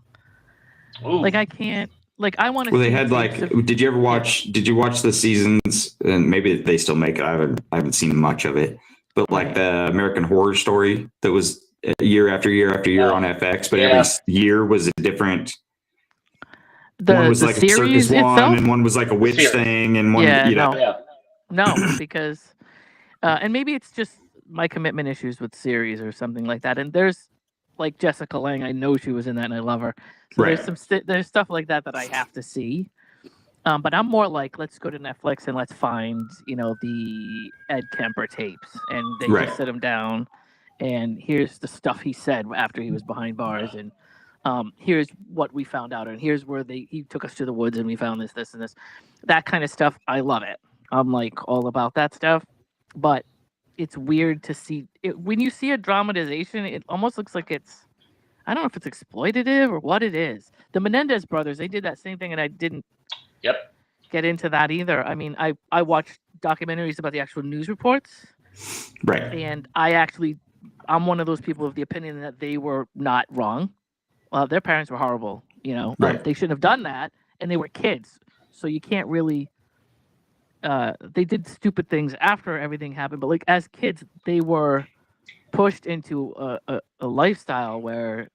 [SPEAKER 1] Ooh.
[SPEAKER 2] Like I can't. Like I want to.
[SPEAKER 3] Well, they had like. Did you ever watch? Did you watch the seasons? And maybe they still make it. I haven't seen much of it. But like the American Horror Story that was year after year after year on FX, but every year was a different. One was like a circus one, and one was like a witch thing, and one.
[SPEAKER 2] No, because, and maybe it's just my commitment issues with series or something like that. And there's like Jessica Lange. I know she was in that, and I love her. So there's stuff like that I have to see. But I'm more like, let's go to Netflix and let's find the Ed Kemper tapes, and they just sit him down, and here's the stuff he said after he was behind bars, and here's what we found out, and here's where he took us to the woods, and we found this, and this, that kind of stuff. I love it. I'm like all about that stuff, but it's weird to see it when you see a dramatization. It almost looks like it's, I don't know if it's exploitative or what it is. The Menendez brothers, they did that same thing, and I didn't get into that either. I mean, I watched documentaries about the actual news reports, and I'm one of those people of the opinion that they were not wrong. Well, their parents were horrible, they shouldn't have done that, and they were kids, so you can't really. They did stupid things after everything happened, but like as kids, they were pushed into a lifestyle where,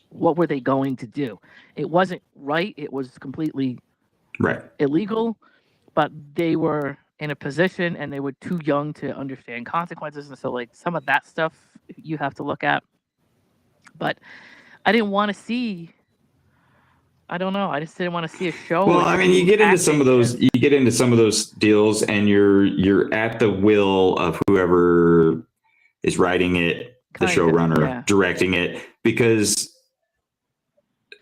[SPEAKER 2] what were they going to do? It wasn't right. It was completely illegal, but they were in a position and they were too young to understand consequences, and so like some of that stuff you have to look at. But I didn't want to see. I don't know. I just didn't want to see a show.
[SPEAKER 3] Well, I mean, you get into some of those. You get into some of those deals, and you're at the will of whoever is writing it, the showrunner, directing it, because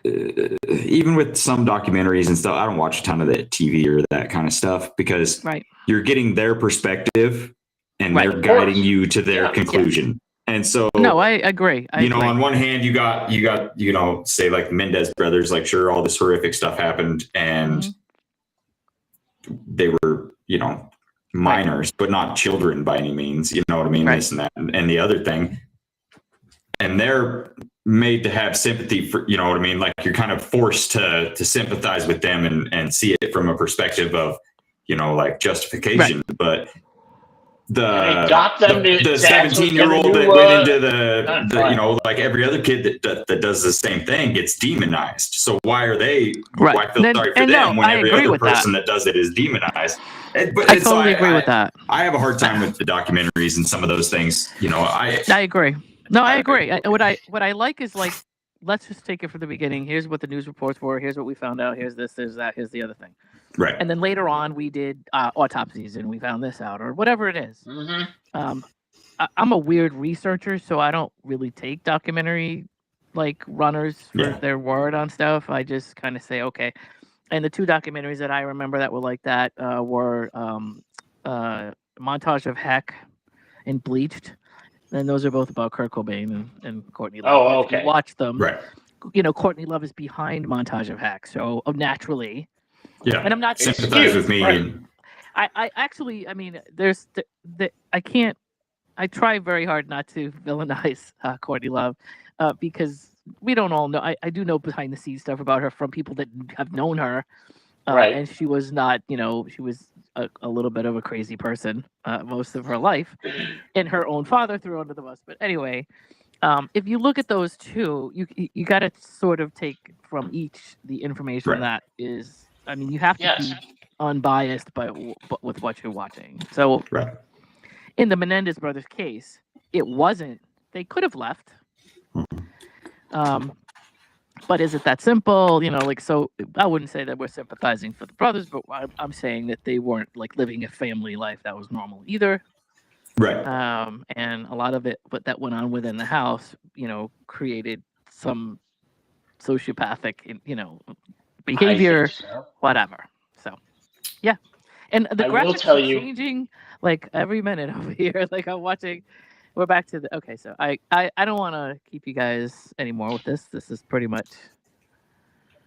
[SPEAKER 3] even with some documentaries and stuff, I don't watch a ton of that TV or that kind of stuff because you're getting their perspective, and they're guiding you to their conclusion. And so,
[SPEAKER 2] no, I agree.
[SPEAKER 3] On one hand, you got, say like the Mendez brothers, like sure, all this horrific stuff happened, and they were, minors, but not children by any means. You know what I mean? This and that, and the other thing, and they're made to have sympathy for, you know what I mean? Like you're kind of forced to sympathize with them and see it from a perspective of, like justification, but. The 17-year-old that went into the like every other kid that does the same thing gets demonized. So why are they? Why feel sorry for them when every other person that does it is demonized? But
[SPEAKER 2] I totally agree with that.
[SPEAKER 3] I have a hard time with the documentaries and some of those things. I
[SPEAKER 2] agree. No, I agree. What I like is like let's just take it from the beginning. Here's what the news reports were. Here's what we found out. Here's this. There's that. Here's the other thing.
[SPEAKER 3] Right.
[SPEAKER 2] And then later on, we did autopsies, and we found this out, or whatever it is.
[SPEAKER 1] Mm-hmm.
[SPEAKER 2] I'm a weird researcher, so I don't really take documentary like runners for their word on stuff. I just kind of say, okay. And the two documentaries that I remember that were like that were Montage of Heck and Bleached. And those are both about Kurt Cobain and Courtney Love.
[SPEAKER 1] Oh, okay.
[SPEAKER 2] If you watch them,
[SPEAKER 3] Right.
[SPEAKER 2] you know, Courtney Love is behind Montage of Heck. So naturally.
[SPEAKER 3] Yeah.
[SPEAKER 2] And I'm not
[SPEAKER 3] sympathize with me.
[SPEAKER 1] Right.
[SPEAKER 2] I actually, I mean, there's I try very hard not to villainize Courtney Love because we don't all know. I do know behind the scenes stuff about her from people that have known her.
[SPEAKER 1] Right.
[SPEAKER 2] And she was not, you know, she was a little bit of a crazy person most of her life. And her own father threw her under the bus. But anyway, if you look at those two, you got to sort of take from each the information that is, I mean, you have to be unbiased but with what you're watching. So in the Menendez brothers case, it wasn't, they could have left. But is it that simple? You know, like, so I wouldn't say that we're sympathizing for the brothers, but I'm saying that they weren't like living a family life that was normal either.
[SPEAKER 3] Right.
[SPEAKER 2] And a lot of it, but that went on within the house, you know, created some sociopathic, you know, behavior, whatever. So, yeah. And the graphics are changing like every minute over here. Like I'm watching. We're back to the okay. So I don't want to keep you guys anymore with this. This is pretty much.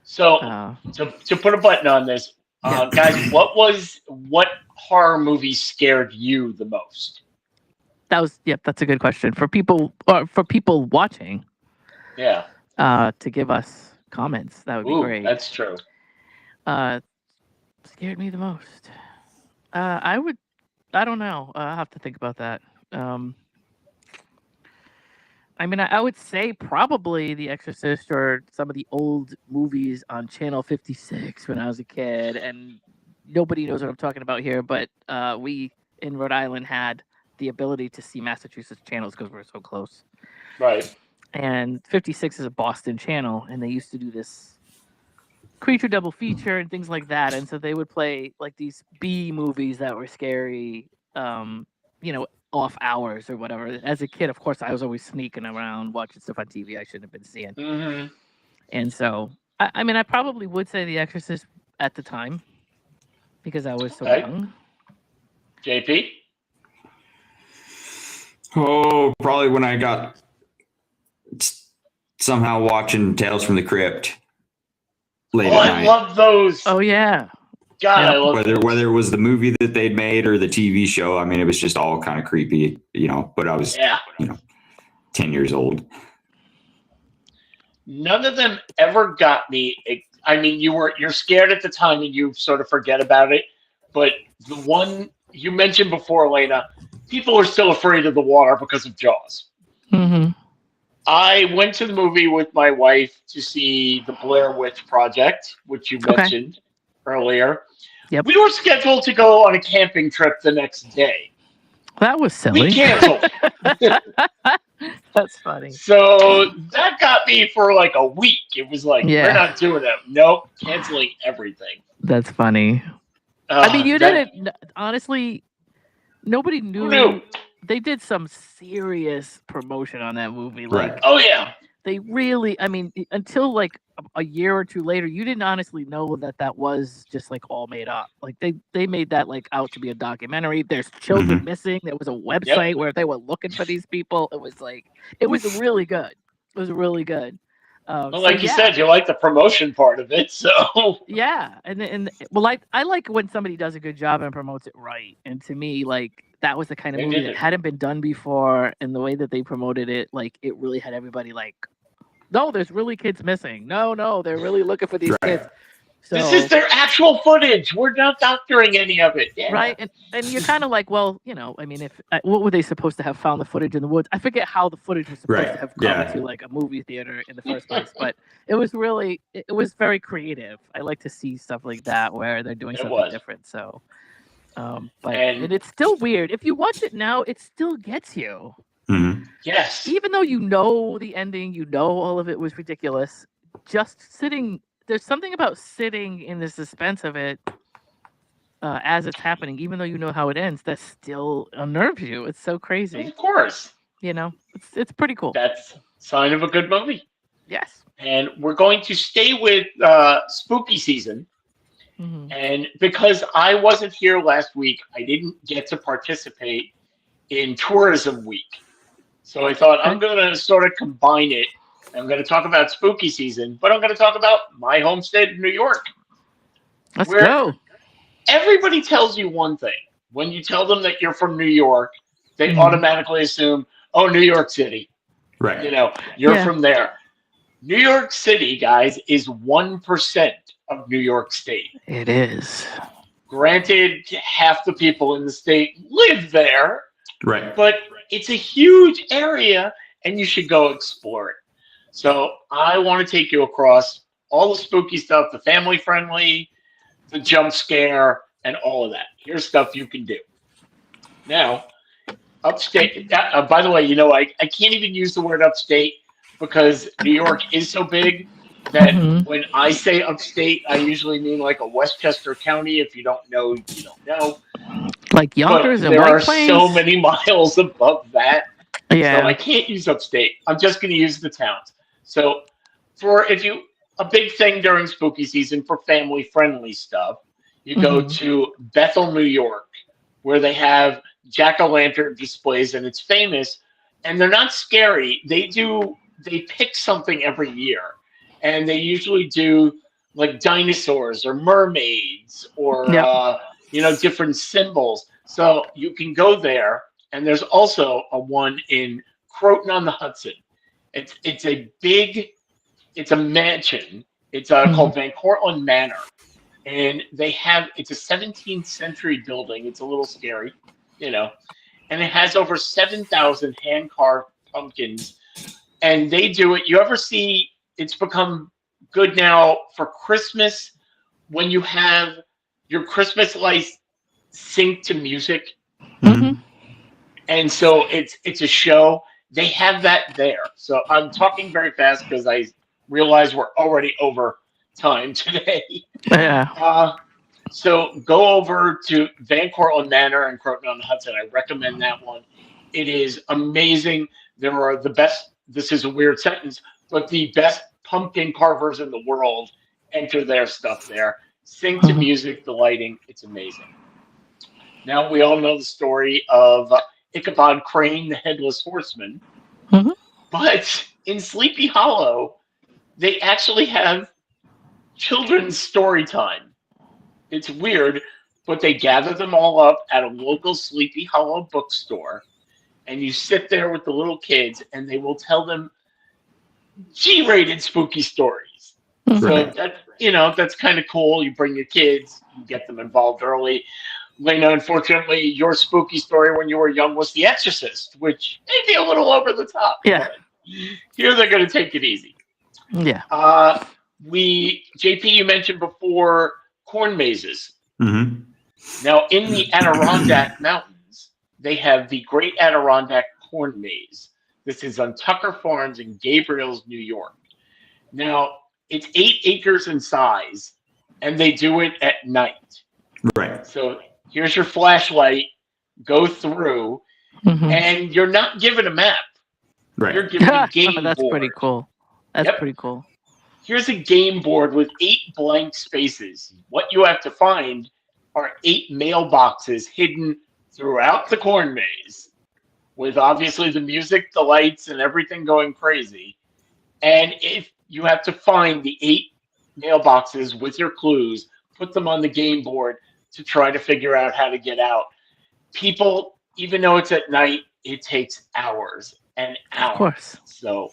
[SPEAKER 1] So to put a button on this, guys, what horror movie scared you the most?
[SPEAKER 2] That's a good question for people watching.
[SPEAKER 1] Yeah.
[SPEAKER 2] To give us comments, that would be great.
[SPEAKER 1] That's true.
[SPEAKER 2] Scared me the most. I don't know. I'll have to think about that. I mean, I would say probably The Exorcist or some of the old movies on Channel 56 when I was a kid. And nobody knows what I'm talking about here, but we in Rhode Island had the ability to see Massachusetts channels because we're so close.
[SPEAKER 1] Right.
[SPEAKER 2] And 56 is a Boston channel, and they used to do this creature double feature and things like that. And so they would play like these B movies that were scary, you know, off hours or whatever. As a kid, of course, I was always sneaking around watching stuff on TV I shouldn't have been seeing.
[SPEAKER 1] Mm-hmm.
[SPEAKER 2] And so, I mean, I probably would say The Exorcist at the time because I was so young.
[SPEAKER 1] JP?
[SPEAKER 3] Oh, probably when I got somehow watching Tales from the Crypt late at night.
[SPEAKER 1] I love those.
[SPEAKER 2] Oh, yeah.
[SPEAKER 1] God, I love
[SPEAKER 3] whether it was the movie that they'd made or the TV show. I mean, it was just all kind of creepy, you know, but I was, 10 years old.
[SPEAKER 1] None of them ever got me. I mean, you're scared at the time and you sort of forget about it. But the one you mentioned before, Elena, people are still afraid of the water because of Jaws.
[SPEAKER 2] Mm-hmm.
[SPEAKER 1] I went to the movie with my wife to see the Blair Witch Project, which you mentioned earlier.
[SPEAKER 2] Yep.
[SPEAKER 1] We were scheduled to go on a camping trip the next day.
[SPEAKER 2] That was silly.
[SPEAKER 1] We canceled.
[SPEAKER 2] That's funny.
[SPEAKER 1] So that got me for like a week. It was like, we're not doing it. Nope, canceling everything.
[SPEAKER 2] That's funny. I mean, you didn't, honestly, nobody knew.
[SPEAKER 1] Who knew?
[SPEAKER 2] They did some serious promotion on that movie.
[SPEAKER 3] Right.
[SPEAKER 2] Like,
[SPEAKER 1] oh, yeah.
[SPEAKER 2] They really, I mean, until like a year or two later, you didn't honestly know that was just like all made up. Like they made that like out to be a documentary. There's children missing. There was a website where they were looking for these people. It was really good. It was really good.
[SPEAKER 1] Well, like you said, you like the promotion part of it, so
[SPEAKER 2] yeah. And well, I like when somebody does a good job and promotes it right. And to me, like that was the kind of movie that hadn't been done before, and the way that they promoted it, like it really had everybody like, no, there's really kids missing. No, they're really looking for these kids. So,
[SPEAKER 1] this is their actual footage. We're not doctoring any of it. Yeah.
[SPEAKER 2] Right. And you're kind of like, well, you know, I mean, what were they supposed to have found the footage in the woods? I forget how the footage was supposed to have come to like a movie theater in the first place, but it was very creative. I like to see stuff like that where they're doing something different. So, and it's still weird. If you watch it now, it still gets you.
[SPEAKER 3] Mhm.
[SPEAKER 1] Yes.
[SPEAKER 2] Even though you know the ending, you know all of it was ridiculous, just sitting, there's something about sitting in the suspense of it as it's happening, even though you know how it ends, that still unnerves you. It's so crazy.
[SPEAKER 1] Of course.
[SPEAKER 2] You know, it's pretty cool.
[SPEAKER 1] That's a sign of a good movie.
[SPEAKER 2] Yes.
[SPEAKER 1] And we're going to stay with spooky season.
[SPEAKER 2] Mhm.
[SPEAKER 1] And because I wasn't here last week, I didn't get to participate in Tourism Week. So I thought I'm going to sort of combine it. I'm going to talk about spooky season, but I'm going to talk about my home state of New York.
[SPEAKER 2] Let's
[SPEAKER 1] where
[SPEAKER 2] go.
[SPEAKER 1] Everybody tells you one thing. When you tell them that you're from New York, they
[SPEAKER 2] Mhm.
[SPEAKER 1] automatically assume, oh, New York City.
[SPEAKER 3] Right.
[SPEAKER 1] You know, you're
[SPEAKER 2] Yeah.
[SPEAKER 1] from there. New York City, guys, is 1% of New York State.
[SPEAKER 2] It is.
[SPEAKER 1] Granted, half the people in the state live there,
[SPEAKER 3] Right.
[SPEAKER 1] but it's a huge area and you should go explore it. So I want to take you across all the spooky stuff, the family friendly, the jump scare, and all of that. Here's stuff you can do. Now, upstate, by the way, I can't even use the word upstate because New York is so big that
[SPEAKER 2] Mhm.
[SPEAKER 1] when I say upstate, I usually mean like a Westchester County. If you don't know, you don't know.
[SPEAKER 2] Like Yonkers
[SPEAKER 1] But
[SPEAKER 2] and
[SPEAKER 1] there
[SPEAKER 2] White
[SPEAKER 1] are
[SPEAKER 2] Plains.
[SPEAKER 1] so many miles above that.
[SPEAKER 2] Yeah.
[SPEAKER 1] So I can't use upstate. I'm just going to use the towns. So a big thing during spooky season for family friendly stuff, you go
[SPEAKER 2] Mhm.
[SPEAKER 1] to Bethel, New York, where they have jack-o'-lantern displays, and it's famous. And they're not scary. They pick something every year, and they usually do like dinosaurs or mermaids or
[SPEAKER 2] Yep.
[SPEAKER 1] different symbols. So you can go there, and there's also a one in Croton on the Hudson. It's a mansion. It's called
[SPEAKER 2] Mhm.
[SPEAKER 1] Van Cortlandt Manor, and it's a 17th century building. It's a little scary, and it has over 7,000 hand carved pumpkins. And they do it. You ever see? It's become good now for Christmas when you have your Christmas lights sync to music,
[SPEAKER 2] Mhm.
[SPEAKER 1] and so it's a show. They have that there. So I'm talking very fast because I realize we're already over time today.
[SPEAKER 2] Yeah.
[SPEAKER 1] So go over to Van Cortlandt Manor in Croton on the Hudson. I recommend that one. It is amazing. There are the best. This is a weird sentence, but the best pumpkin carvers in the world enter their stuff there. Sing to
[SPEAKER 2] Mhm.
[SPEAKER 1] music, the lighting. It's amazing. Now we all know the story of Ichabod Crane, the headless horseman.
[SPEAKER 2] Mhm.
[SPEAKER 1] But in Sleepy Hollow, they actually have children's story time. It's weird, but they gather them all up at a local Sleepy Hollow bookstore, and you sit there with the little kids, and they will tell them G-rated spooky stories. So
[SPEAKER 3] Right.
[SPEAKER 1] that's kind of cool. You bring your kids, you get them involved early. Lena, unfortunately, your spooky story when you were young was The Exorcist, which may be a little over the top.
[SPEAKER 2] Yeah.
[SPEAKER 1] But here they're going to take it easy.
[SPEAKER 2] Yeah.
[SPEAKER 1] JP, you mentioned before corn mazes.
[SPEAKER 3] Mhm.
[SPEAKER 1] Now, in the Adirondack Mountains, they have the Great Adirondack Corn Maze. This is on Tucker Farms in Gabriels, New York. Now, it's 8 acres in size, and they do it at night.
[SPEAKER 3] Right.
[SPEAKER 1] So here's your flashlight, go through,
[SPEAKER 2] Mhm.
[SPEAKER 1] and you're not given a map.
[SPEAKER 3] Right.
[SPEAKER 1] You're given a game
[SPEAKER 2] That's
[SPEAKER 1] board.
[SPEAKER 2] pretty cool. That's
[SPEAKER 1] Yep.
[SPEAKER 2] pretty cool.
[SPEAKER 1] Here's a game board with 8 blank spaces. What you have to find are 8 mailboxes hidden throughout the corn maze, with obviously the music, the lights, and everything going crazy. And if you have to find the 8 mailboxes with your clues, put them on the game board to try to figure out how to get out. People, even though it's at night, it takes hours and hours.
[SPEAKER 2] Of course.
[SPEAKER 1] So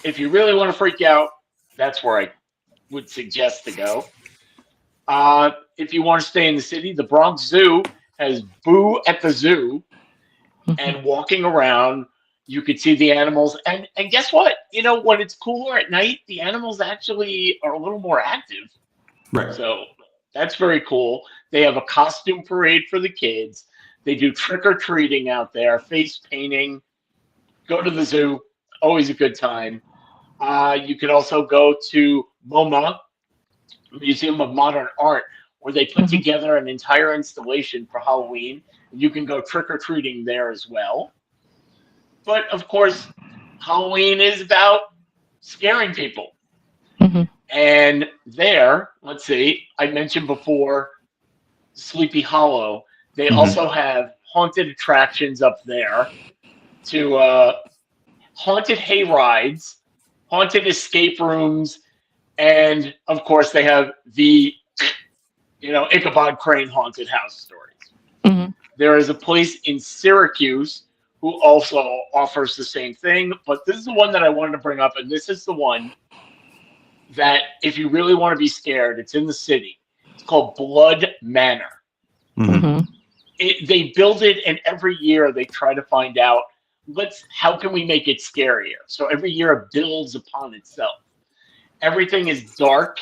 [SPEAKER 1] if you really want to freak out, that's where I would suggest to go. If you want to stay in the city, the Bronx Zoo has Boo at the Zoo,
[SPEAKER 2] Mhm.
[SPEAKER 1] and walking around, you could see the animals. And guess what? When it's cooler at night, the animals actually are a little more active.
[SPEAKER 3] Right.
[SPEAKER 1] So that's very cool. They have a costume parade for the kids. They do trick-or-treating out there, face painting. Go to the zoo. Always a good time. You could also go to MoMA, Museum of Modern Art, where they put
[SPEAKER 2] Mhm.
[SPEAKER 1] together an entire installation for Halloween. You can go trick or treating there as well. But of course, Halloween is about scaring people.
[SPEAKER 2] Mhm.
[SPEAKER 1] And there, let's see, I mentioned before Sleepy Hollow. They
[SPEAKER 3] Mhm.
[SPEAKER 1] also have haunted attractions up there to haunted hay rides, haunted escape rooms, and of course they have the Ichabod Crane haunted house stories.
[SPEAKER 2] Mhm.
[SPEAKER 1] There is a place in Syracuse who also offers the same thing, but this is the one that I wanted to bring up, and this is the one that if you really want to be scared, it's in the city. It's called Blood Manor.
[SPEAKER 3] Mhm.
[SPEAKER 2] Mhm.
[SPEAKER 1] They build it, and every year they try to find out how can we make it scarier. So every year it builds upon itself. Everything is dark.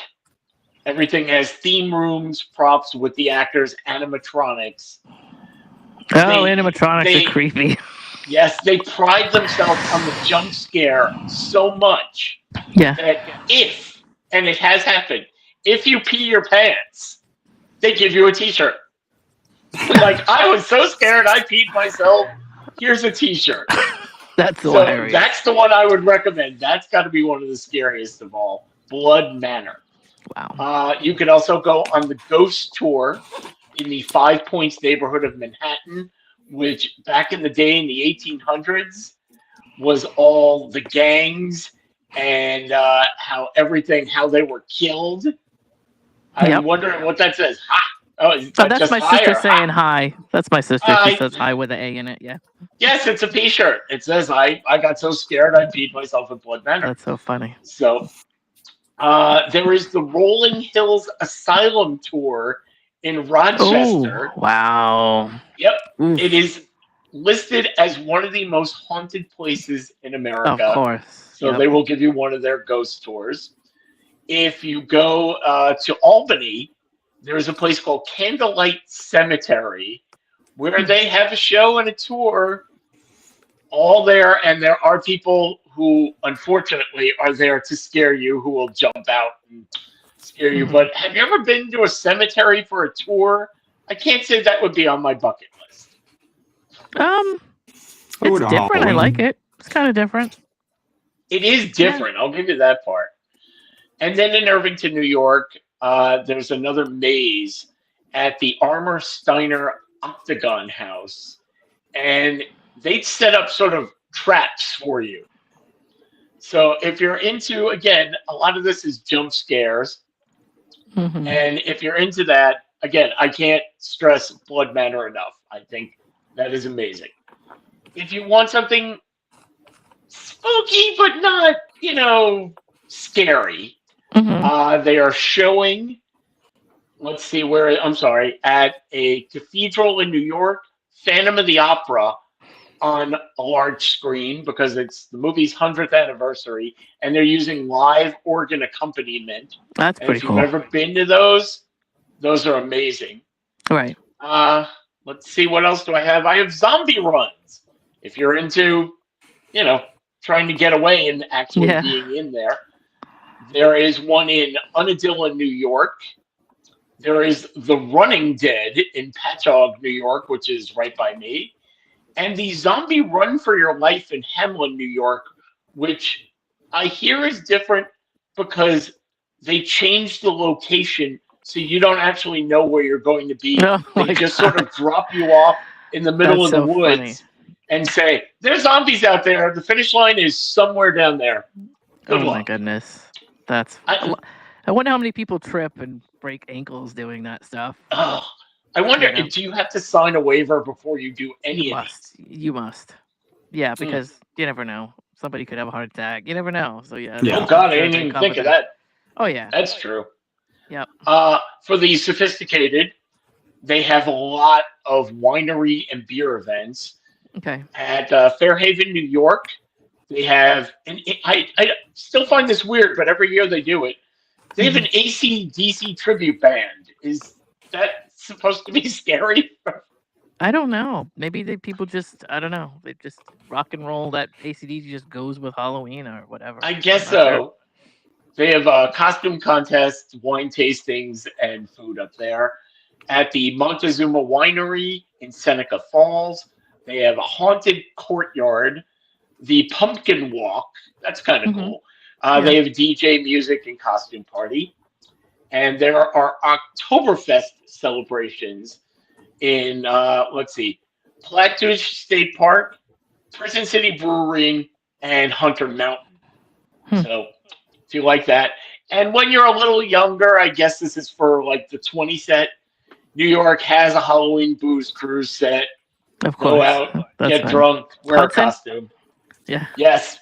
[SPEAKER 1] Everything has theme rooms, props with the actors, animatronics.
[SPEAKER 2] Oh,
[SPEAKER 1] They
[SPEAKER 2] animatronics are
[SPEAKER 1] they
[SPEAKER 2] creepy.
[SPEAKER 1] Yes, they pride themselves on the jump scare so much
[SPEAKER 2] Yeah.
[SPEAKER 1] that if, and it has happened, if you pee your pants, they give you a T-shirt. Like, I was so scared I peed myself. Here's a T-shirt.
[SPEAKER 2] That's
[SPEAKER 1] So
[SPEAKER 2] hilarious.
[SPEAKER 1] that's the one I would recommend. That's got to be one of the scariest of all. Blood Manor.
[SPEAKER 2] Wow.
[SPEAKER 1] You can also go on the ghost tour in the Five Points neighborhood of Manhattan, which back in the day in the 1800s was all the gangs and how they were killed. I'm
[SPEAKER 2] Yep.
[SPEAKER 1] wondering what that says. Ha! Oh, is
[SPEAKER 2] Oh,
[SPEAKER 1] that
[SPEAKER 2] that's
[SPEAKER 1] just
[SPEAKER 2] my
[SPEAKER 1] hi
[SPEAKER 2] sister
[SPEAKER 1] or ha?
[SPEAKER 2] saying hi. That's my sister. She says hi with an A in it. Yeah.
[SPEAKER 1] Yes, it's a T-shirt. It says I got so scared I peed myself at Blood Manor.
[SPEAKER 2] That's so funny.
[SPEAKER 1] So there is the Rolling Hills Asylum tour in
[SPEAKER 2] Oh,
[SPEAKER 1] Rochester.
[SPEAKER 2] wow.
[SPEAKER 1] Yep,
[SPEAKER 2] Oof.
[SPEAKER 1] it is listed as one of the most haunted places in
[SPEAKER 2] Of
[SPEAKER 1] America.
[SPEAKER 2] course.
[SPEAKER 1] So
[SPEAKER 2] Yep.
[SPEAKER 1] they will give you one of their ghost tours. If you go to Albany, there's a place called Candlelight Cemetery where they have a show and a tour all there, and there are people who unfortunately are there to scare you who will jump out and scare you.
[SPEAKER 2] Mhm.
[SPEAKER 1] But have you ever been to a cemetery for a tour? I can't say that would be on my bucket list.
[SPEAKER 3] I
[SPEAKER 2] It's
[SPEAKER 3] would on
[SPEAKER 2] different. I like
[SPEAKER 3] Halloween.
[SPEAKER 2] it. It's kind of different.
[SPEAKER 1] It is different. I'll give you that part. And then in Irvington, New York, there's another maze at the Armour Steiner Octagon House, and they set up sort of traps for you. So if you're into, again, a lot of this is jump scares,
[SPEAKER 2] Mhm.
[SPEAKER 1] and if you're into that, again, I can't stress Blood Manor enough. I think that is amazing. If you want something spooky but not, scary,
[SPEAKER 2] Mhm.
[SPEAKER 1] they are showing, let's see where, I'm sorry, at a cathedral in New York, Phantom of the Opera on a large screen because it's the movie's 100th anniversary and they're using live organ accompaniment.
[SPEAKER 2] That's
[SPEAKER 1] And
[SPEAKER 2] pretty
[SPEAKER 1] if you've
[SPEAKER 2] cool.
[SPEAKER 1] ever been to those are amazing.
[SPEAKER 2] Right.
[SPEAKER 1] Uh, let's see, what else do I have? I have zombie runs. If you're into, you know, trying to get away and actually
[SPEAKER 2] Yeah.
[SPEAKER 1] being in there, there is one in Unadilla, New York. There is The Running Dead in Patchogue, New York, which is right by me. And the Zombie Run for Your Life in Hemlin, New York, which I hear is different because they changed the location so you don't actually know where you're going to be.
[SPEAKER 2] Oh
[SPEAKER 1] They
[SPEAKER 2] my
[SPEAKER 1] just sort
[SPEAKER 2] god.
[SPEAKER 1] of drop you off in the middle
[SPEAKER 2] That's
[SPEAKER 1] of the
[SPEAKER 2] so funny.
[SPEAKER 1] woods and say, there's zombies out there. The finish line is somewhere down there. Good
[SPEAKER 2] Oh my
[SPEAKER 1] luck.
[SPEAKER 2] goodness. That's.
[SPEAKER 1] I,
[SPEAKER 2] I wonder how many people trip and break ankles doing that stuff.
[SPEAKER 1] oh, I wonder,
[SPEAKER 2] You know,
[SPEAKER 1] do you have to sign a waiver before you do
[SPEAKER 2] you
[SPEAKER 1] any of
[SPEAKER 2] must.
[SPEAKER 1] these?
[SPEAKER 2] You must. Yeah,
[SPEAKER 1] Hmm.
[SPEAKER 2] because you never know. Somebody could have a heart attack. You never know. So yeah.
[SPEAKER 3] Yeah.
[SPEAKER 1] Oh,
[SPEAKER 2] I'm
[SPEAKER 1] God, I
[SPEAKER 2] sure
[SPEAKER 1] didn't
[SPEAKER 2] they
[SPEAKER 1] even
[SPEAKER 2] cover
[SPEAKER 1] think of
[SPEAKER 2] that.
[SPEAKER 1] that.
[SPEAKER 2] Oh yeah.
[SPEAKER 1] That's true.
[SPEAKER 2] Yep.
[SPEAKER 1] For the sophisticated, they have a lot of winery and beer events.
[SPEAKER 2] Okay.
[SPEAKER 1] At Fairhaven, New York, they have, and I still find this weird, but every year they do it. They have an AC/DC tribute band. Is that supposed to be scary?
[SPEAKER 2] I don't know. Maybe people just, I don't know. They just rock and roll that ACDC just goes with Halloween or whatever.
[SPEAKER 1] I guess
[SPEAKER 2] I'm not sure.
[SPEAKER 1] so. They have costume contests, wine tastings, and food up there. At the Montezuma Winery in Seneca Falls, they have a haunted courtyard, the Pumpkin Walk. That's kind of
[SPEAKER 2] Mhm.
[SPEAKER 1] cool.
[SPEAKER 2] Yeah.
[SPEAKER 1] They have a DJ, music, and costume party. And there are Oktoberfest celebrations in, let's see, Plattouche State Park, Prison City Brewery, and Hunter Mountain. So if you like that. And when you're a little younger, I guess this is for like the 20 set. New York has a Halloween booze cruise set.
[SPEAKER 2] Of course.
[SPEAKER 1] Go out,
[SPEAKER 2] That's
[SPEAKER 1] get
[SPEAKER 2] fine.
[SPEAKER 1] drunk, wear
[SPEAKER 2] Hudson?
[SPEAKER 1] a costume.
[SPEAKER 2] Yeah.
[SPEAKER 1] Yes,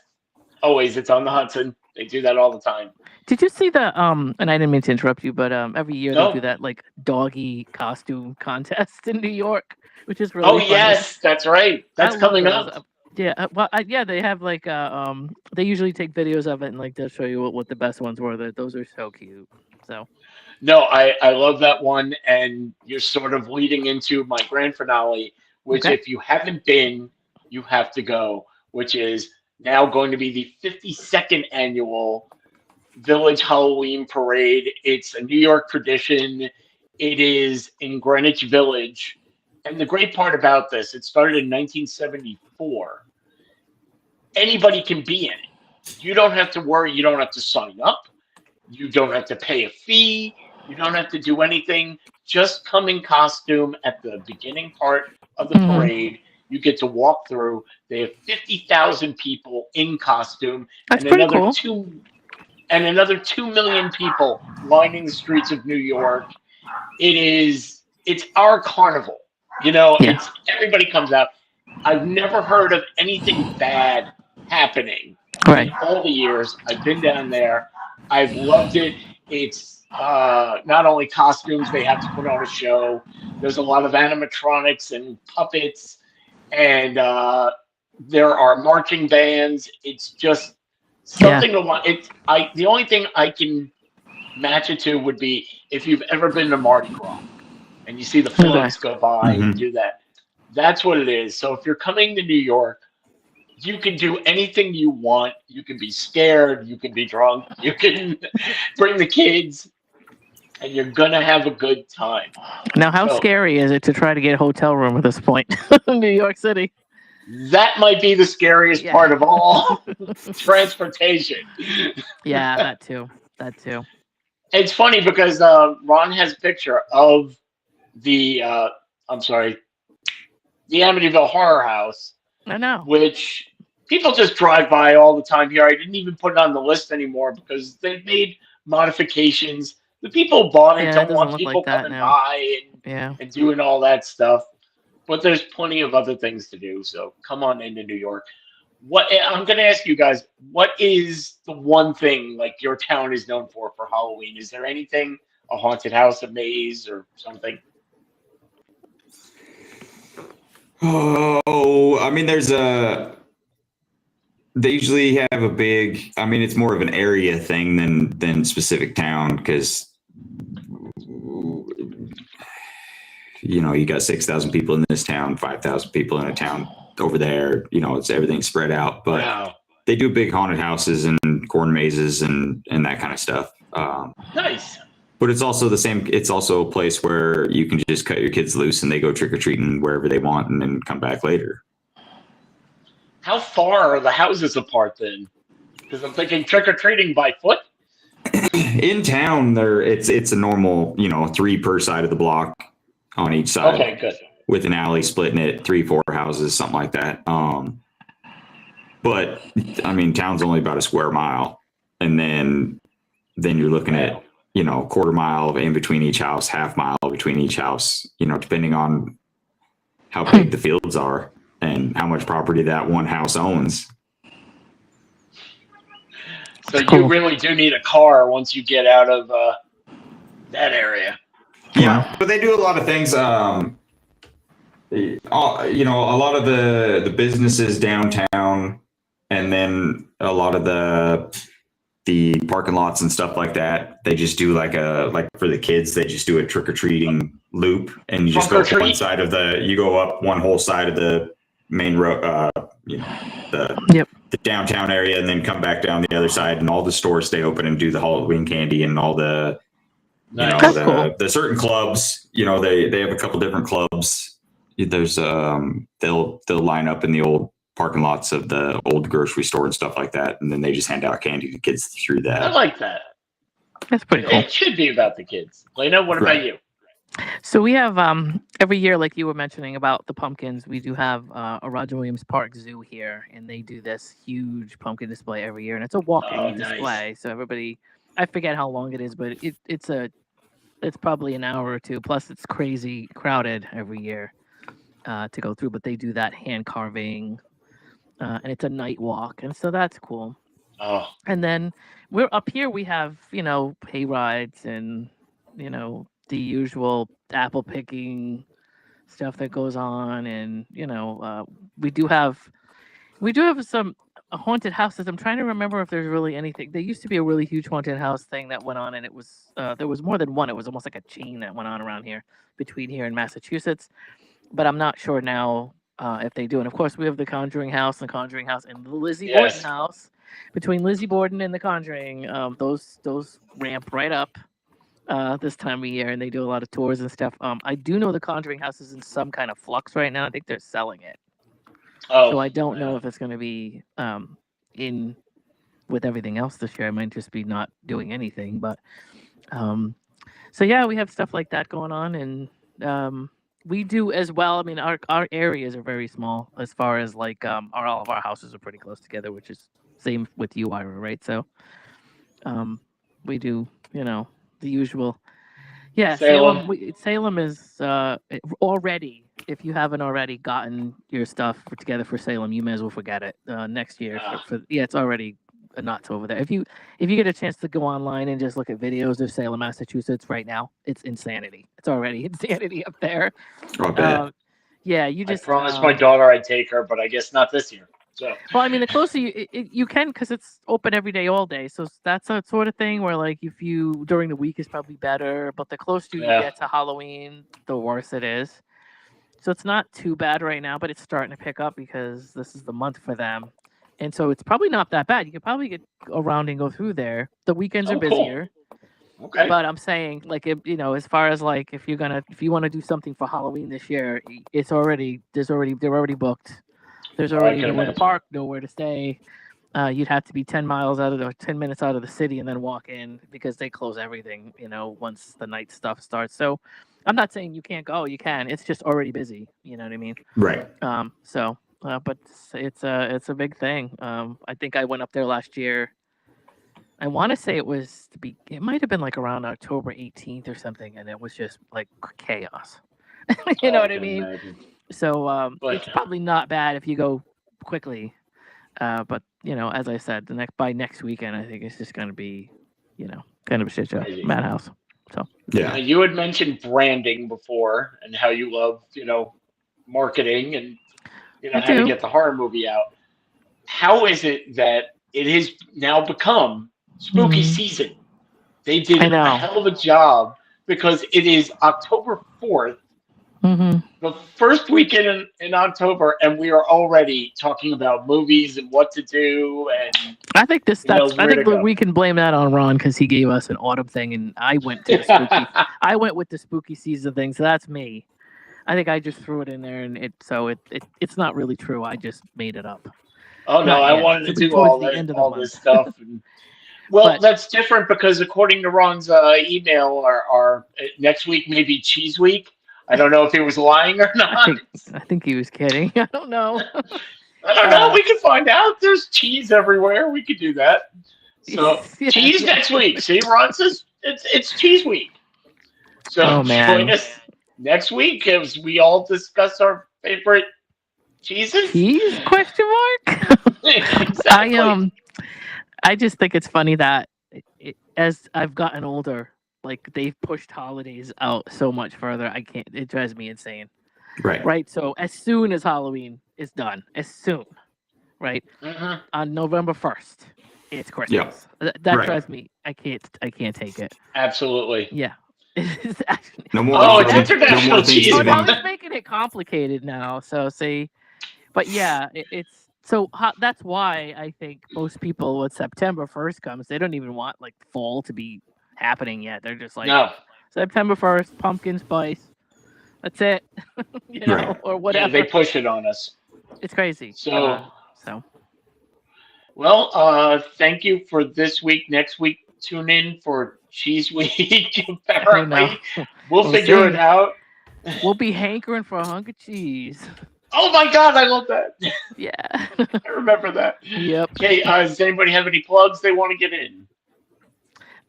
[SPEAKER 1] always. It's on the Hudson. They do that all the time.
[SPEAKER 2] Did you see the and I didn't mean to interrupt you, but every year
[SPEAKER 1] No.
[SPEAKER 2] they do that like doggy costume contest in New York, which is really
[SPEAKER 1] Oh
[SPEAKER 2] funny.
[SPEAKER 1] yes, that's right. That's
[SPEAKER 2] I love
[SPEAKER 1] coming
[SPEAKER 2] those.
[SPEAKER 1] up.
[SPEAKER 2] Yeah, well, yeah, they have like they usually take videos of it and like they'll show you what the best ones were. Those are so cute. So
[SPEAKER 1] No, I love that one, and you're sort of leading into my grand finale, which
[SPEAKER 2] Okay.
[SPEAKER 1] if you haven't been, you have to go, which is now going to be the 52nd annual Village Halloween Parade. It's a New York tradition. It is in Greenwich Village. And the great part about this, it started in 1974. Anybody can be in it. You don't have to worry. You don't have to sign up. You don't have to pay a fee. You don't have to do anything. Just come in costume at the beginning part of the
[SPEAKER 2] Mhm.
[SPEAKER 1] parade. You get to walk through. They have 50,000 people in costume,
[SPEAKER 2] That's
[SPEAKER 1] and
[SPEAKER 2] pretty
[SPEAKER 1] another
[SPEAKER 2] cool.
[SPEAKER 1] another 2 million people lining the streets of New York. It's our carnival. You know,
[SPEAKER 2] Yeah.
[SPEAKER 1] it's everybody comes out. I've never heard of anything bad happening
[SPEAKER 2] Right.
[SPEAKER 1] in all the years I've been down there. I've loved it. It's not only costumes, they have to put on a show. There's a lot of animatronics and puppets, and there are marching bands. It's just something to watch. The only thing I can match it to would be if you've ever been to Mardi Gras and you see the floats go by and do that. That's what it is. So if you're coming to New York, you can do anything you want. You can be scared. You can be drunk. You can bring the kids, and you're gonna have a good time.
[SPEAKER 2] Now, how
[SPEAKER 1] So-
[SPEAKER 2] scary is it to try to get a hotel room at this point in New York City?
[SPEAKER 1] That might be the scariest
[SPEAKER 2] Yeah.
[SPEAKER 1] part of all. Transportation.
[SPEAKER 2] Yeah, that too. That too.
[SPEAKER 1] It's funny because Ron has a picture of the the Amityville Horror House,
[SPEAKER 2] I know.
[SPEAKER 1] which people just drive by all the time here. I didn't even put it on the list anymore because they've made modifications. The people who bought it
[SPEAKER 2] Yeah, it
[SPEAKER 1] don't
[SPEAKER 2] doesn't
[SPEAKER 1] want
[SPEAKER 2] look
[SPEAKER 1] people
[SPEAKER 2] like that
[SPEAKER 1] coming
[SPEAKER 2] now.
[SPEAKER 1] by
[SPEAKER 2] Yeah.
[SPEAKER 1] and doing all that stuff. But there's plenty of other things to do. So come on into New York. I'm going to ask you guys, what is the one thing like your town is known for Halloween? Is there anything, a haunted house, a maze, or something?
[SPEAKER 3] Oh, I mean, they usually have a big, I mean, it's more of an area thing than specific town because, you know, you got 6,000 people in this town, 5,000 people in a town over there, you know, it's everything spread out, but
[SPEAKER 1] Wow.
[SPEAKER 3] they do big haunted houses and corn mazes and that kind of stuff.
[SPEAKER 1] Nice.
[SPEAKER 3] But it's also the same. It's also a place where you can just cut your kids loose and they go trick or treating wherever they want and then come back later.
[SPEAKER 1] How far are the houses apart then? Because I'm thinking trick or treating by foot.
[SPEAKER 3] In town, it's a normal, you know, 3 per side of the block on each side.
[SPEAKER 1] Okay, good.
[SPEAKER 3] With an alley splitting it, 3-4 houses, something like that. But I mean, town's only about a square mile, and then you're looking at, you know, quarter mile in between each house, half mile between each house, you know, depending on how big the fields are and how much property that one house owns.
[SPEAKER 1] So you really do need a car once you get out of that area.
[SPEAKER 3] Yeah, but they do a lot of things. You know, a lot of the businesses downtown, and then a lot of the the parking lots and stuff like that, they just do like for the kids, they just do a trick or treating loop, and you just go up one side of you go up one whole side of the main road, the downtown area, and then come back down the other side, and all the stores stay open and do the Halloween candy and all the, the certain clubs, they have a couple different clubs. There's they'll line up in the old parking lots of the old grocery store and stuff like that, and then they just hand out candy to kids through that.
[SPEAKER 1] I like that.
[SPEAKER 2] That's pretty cool.
[SPEAKER 1] It should be about the kids. Lena, what about you?
[SPEAKER 2] So we have every year, like you were mentioning about the pumpkins, we do have a Roger Williams Park Zoo here, and they do this huge pumpkin display every year, and it's a walking display. So everybody, I forget how long it is, but it's probably an hour or two. Plus, it's crazy crowded every year to go through. But they do that hand carving. And it's a night walk, and so that's cool.
[SPEAKER 1] Oh.
[SPEAKER 2] And then we're up here. We have hay rides and the usual apple picking stuff that goes on, and we do have some haunted houses. I'm trying to remember if there's really anything. There used to be a really huge haunted house thing that went on, and it was there was more than one. It was almost like a chain that went on around here between here and Massachusetts, but I'm not sure now. If they do. And of course, we have the Conjuring House, and the Lizzie Borden house. Between Lizzie Borden and the Conjuring, those ramp right up this time of year, and they do a lot of tours and stuff. I do know the Conjuring House is in some kind of flux right now. I think they're selling it. So I don't know if it's going to be in with everything else this year. I might just be not doing anything. But so yeah, we have stuff like that going on, and we do as well. I mean, our areas are very small as far as like all of our houses are pretty close together, which is same with you, Ira, right? So we do, the usual. Yeah, Salem is already. If you haven't already gotten your stuff together for Salem, you may as well forget it. Next year, it's already nuts over there. If you get a chance to go online and just look at videos of Salem, Massachusetts right now, it's insanity. It's already insanity up there. Yeah, you just.
[SPEAKER 1] I promised my daughter I'd take her, but I guess not this year. So.
[SPEAKER 2] Well, I mean, the closer you can, because it's open every day, all day. So that's a sort of thing where, like, if you during the week is probably better, but the closer you get to Halloween, the worse it is. So it's not too bad right now, but it's starting to pick up because this is the month for them. And so it's probably not that bad. You could probably get around and go through there. The weekends are busier.
[SPEAKER 1] Cool. Okay.
[SPEAKER 2] But I'm saying, like, as far as like, if you want to do something for Halloween this year, they're already booked. There's already nowhere to park, nowhere to stay. You'd have to be 10 minutes out of the city and then walk in, because they close everything, once the night stuff starts. So I'm not saying you can't go. You can. It's just already busy. You know what I mean?
[SPEAKER 3] Right.
[SPEAKER 2] But it's a big thing. I think I went up there last year. I want to say it might have been like around October 18th or something, and it was just like chaos. You know what I mean? Imagine. So it's probably not bad if you go quickly. But as I said, by next weekend, I think it's just going to be, kind of a shit show, madhouse. So
[SPEAKER 1] yeah, you had mentioned branding before and how you love, marketing and how to get the horror movie out. How is it that it has now become spooky season? They did a hell of a job, because it is October 4th, the first weekend in October, and we are already talking about movies and what to do. And
[SPEAKER 2] I think we can blame that on Ron, because he gave us an autumn thing, and I went to the spooky. I went with the spooky season thing, so that's me. I think I just threw it in there, and it's not really true. I just made it up.
[SPEAKER 1] Oh no, I wanted to do all this stuff. Well, that's different, because according to Ron's email, our next week may be Cheese Week. I don't know if he was lying or not.
[SPEAKER 2] I think he was kidding. I don't know.
[SPEAKER 1] I don't know. We can find out. There's cheese everywhere. We could do that. So cheese next week. See, Ron says it's Cheese Week. So join us next week as we all discuss our favorite cheeses.
[SPEAKER 2] Cheese? Question mark.
[SPEAKER 1] Exactly.
[SPEAKER 2] I just think it's funny that as I've gotten older, like, they've pushed holidays out so much further. It drives me insane. Right. So as soon as Halloween is done, right? On November 1st, It's Christmas. That drives me. I can't take it.
[SPEAKER 1] Absolutely.
[SPEAKER 2] Yeah. It's actually,
[SPEAKER 3] No more.
[SPEAKER 1] It's International Cheese
[SPEAKER 2] now
[SPEAKER 3] Thanksgiving.
[SPEAKER 2] he's making it complicated now. So see, but yeah, it's so hot. That's why I think most people, when September 1st comes, they don't even want like fall to be happening yet. They're just like,
[SPEAKER 1] No.
[SPEAKER 2] September 1st, pumpkin spice. That's it.
[SPEAKER 3] Right.
[SPEAKER 2] Or whatever.
[SPEAKER 1] Yeah, they push it on us.
[SPEAKER 2] It's crazy.
[SPEAKER 1] So,
[SPEAKER 2] So
[SPEAKER 1] well, thank you for this week. Next week, tune in for Cheese Week. Apparently, we'll figure it out.
[SPEAKER 2] We'll be hankering for a hunk of cheese.
[SPEAKER 1] Oh my God, I love that.
[SPEAKER 2] Yeah.
[SPEAKER 1] I remember that.
[SPEAKER 2] Yep.
[SPEAKER 1] Okay, does anybody have any plugs they want to get in?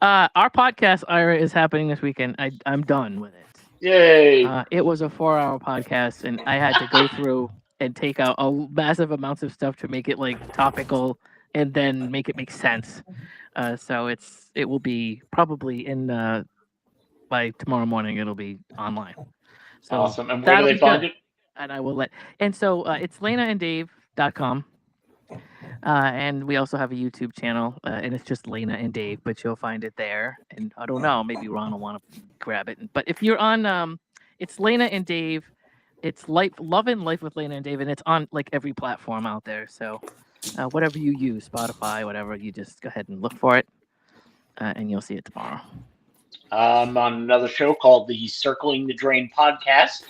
[SPEAKER 2] Our podcast, Ira, is happening this weekend. I'm done with it.
[SPEAKER 1] Yay.
[SPEAKER 2] It was a 4-hour podcast, and I had to go through and take out massive amounts of stuff to make it like topical and then make it make sense. So it will be probably in by tomorrow morning. It'll be online. So
[SPEAKER 1] awesome. And where do they find it?
[SPEAKER 2] And I will and so it's LanaandDave.com. And we also have a YouTube channel, and it's just Lana and Dave, but you'll find it there. And I don't know, maybe Ron will want to grab it. But if you're on, it's Lana and Dave. It's Love and Life with Lana and Dave, and it's on like every platform out there. So whatever you use, Spotify, whatever, you just go ahead and look for it, and you'll see it tomorrow.
[SPEAKER 1] I'm on another show called the Circling the Drain podcast.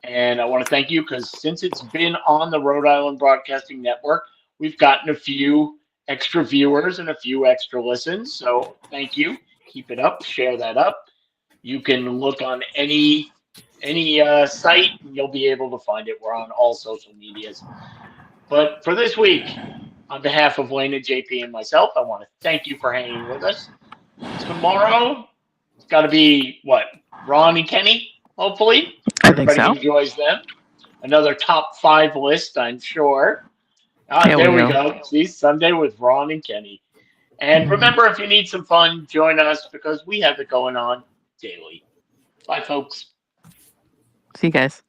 [SPEAKER 1] And I want to thank you because since it's been on the Rhode Island Broadcasting Network, we've gotten a few extra viewers and a few extra listens. So thank you. Keep it up. Share that up. You can look on any site and you'll be able to find it. We're on all social medias. But for this week, on behalf of Lana, JP, and myself, I want to thank you for hanging with us. Tomorrow, it's got to be, Ron and Kenny, hopefully. Everybody enjoys them. Another top 5 list, I'm sure. There we go. See, Sunday with Ron and Kenny. And remember, if you need some fun, join us because we have it going on daily. Bye, folks.
[SPEAKER 2] See you guys.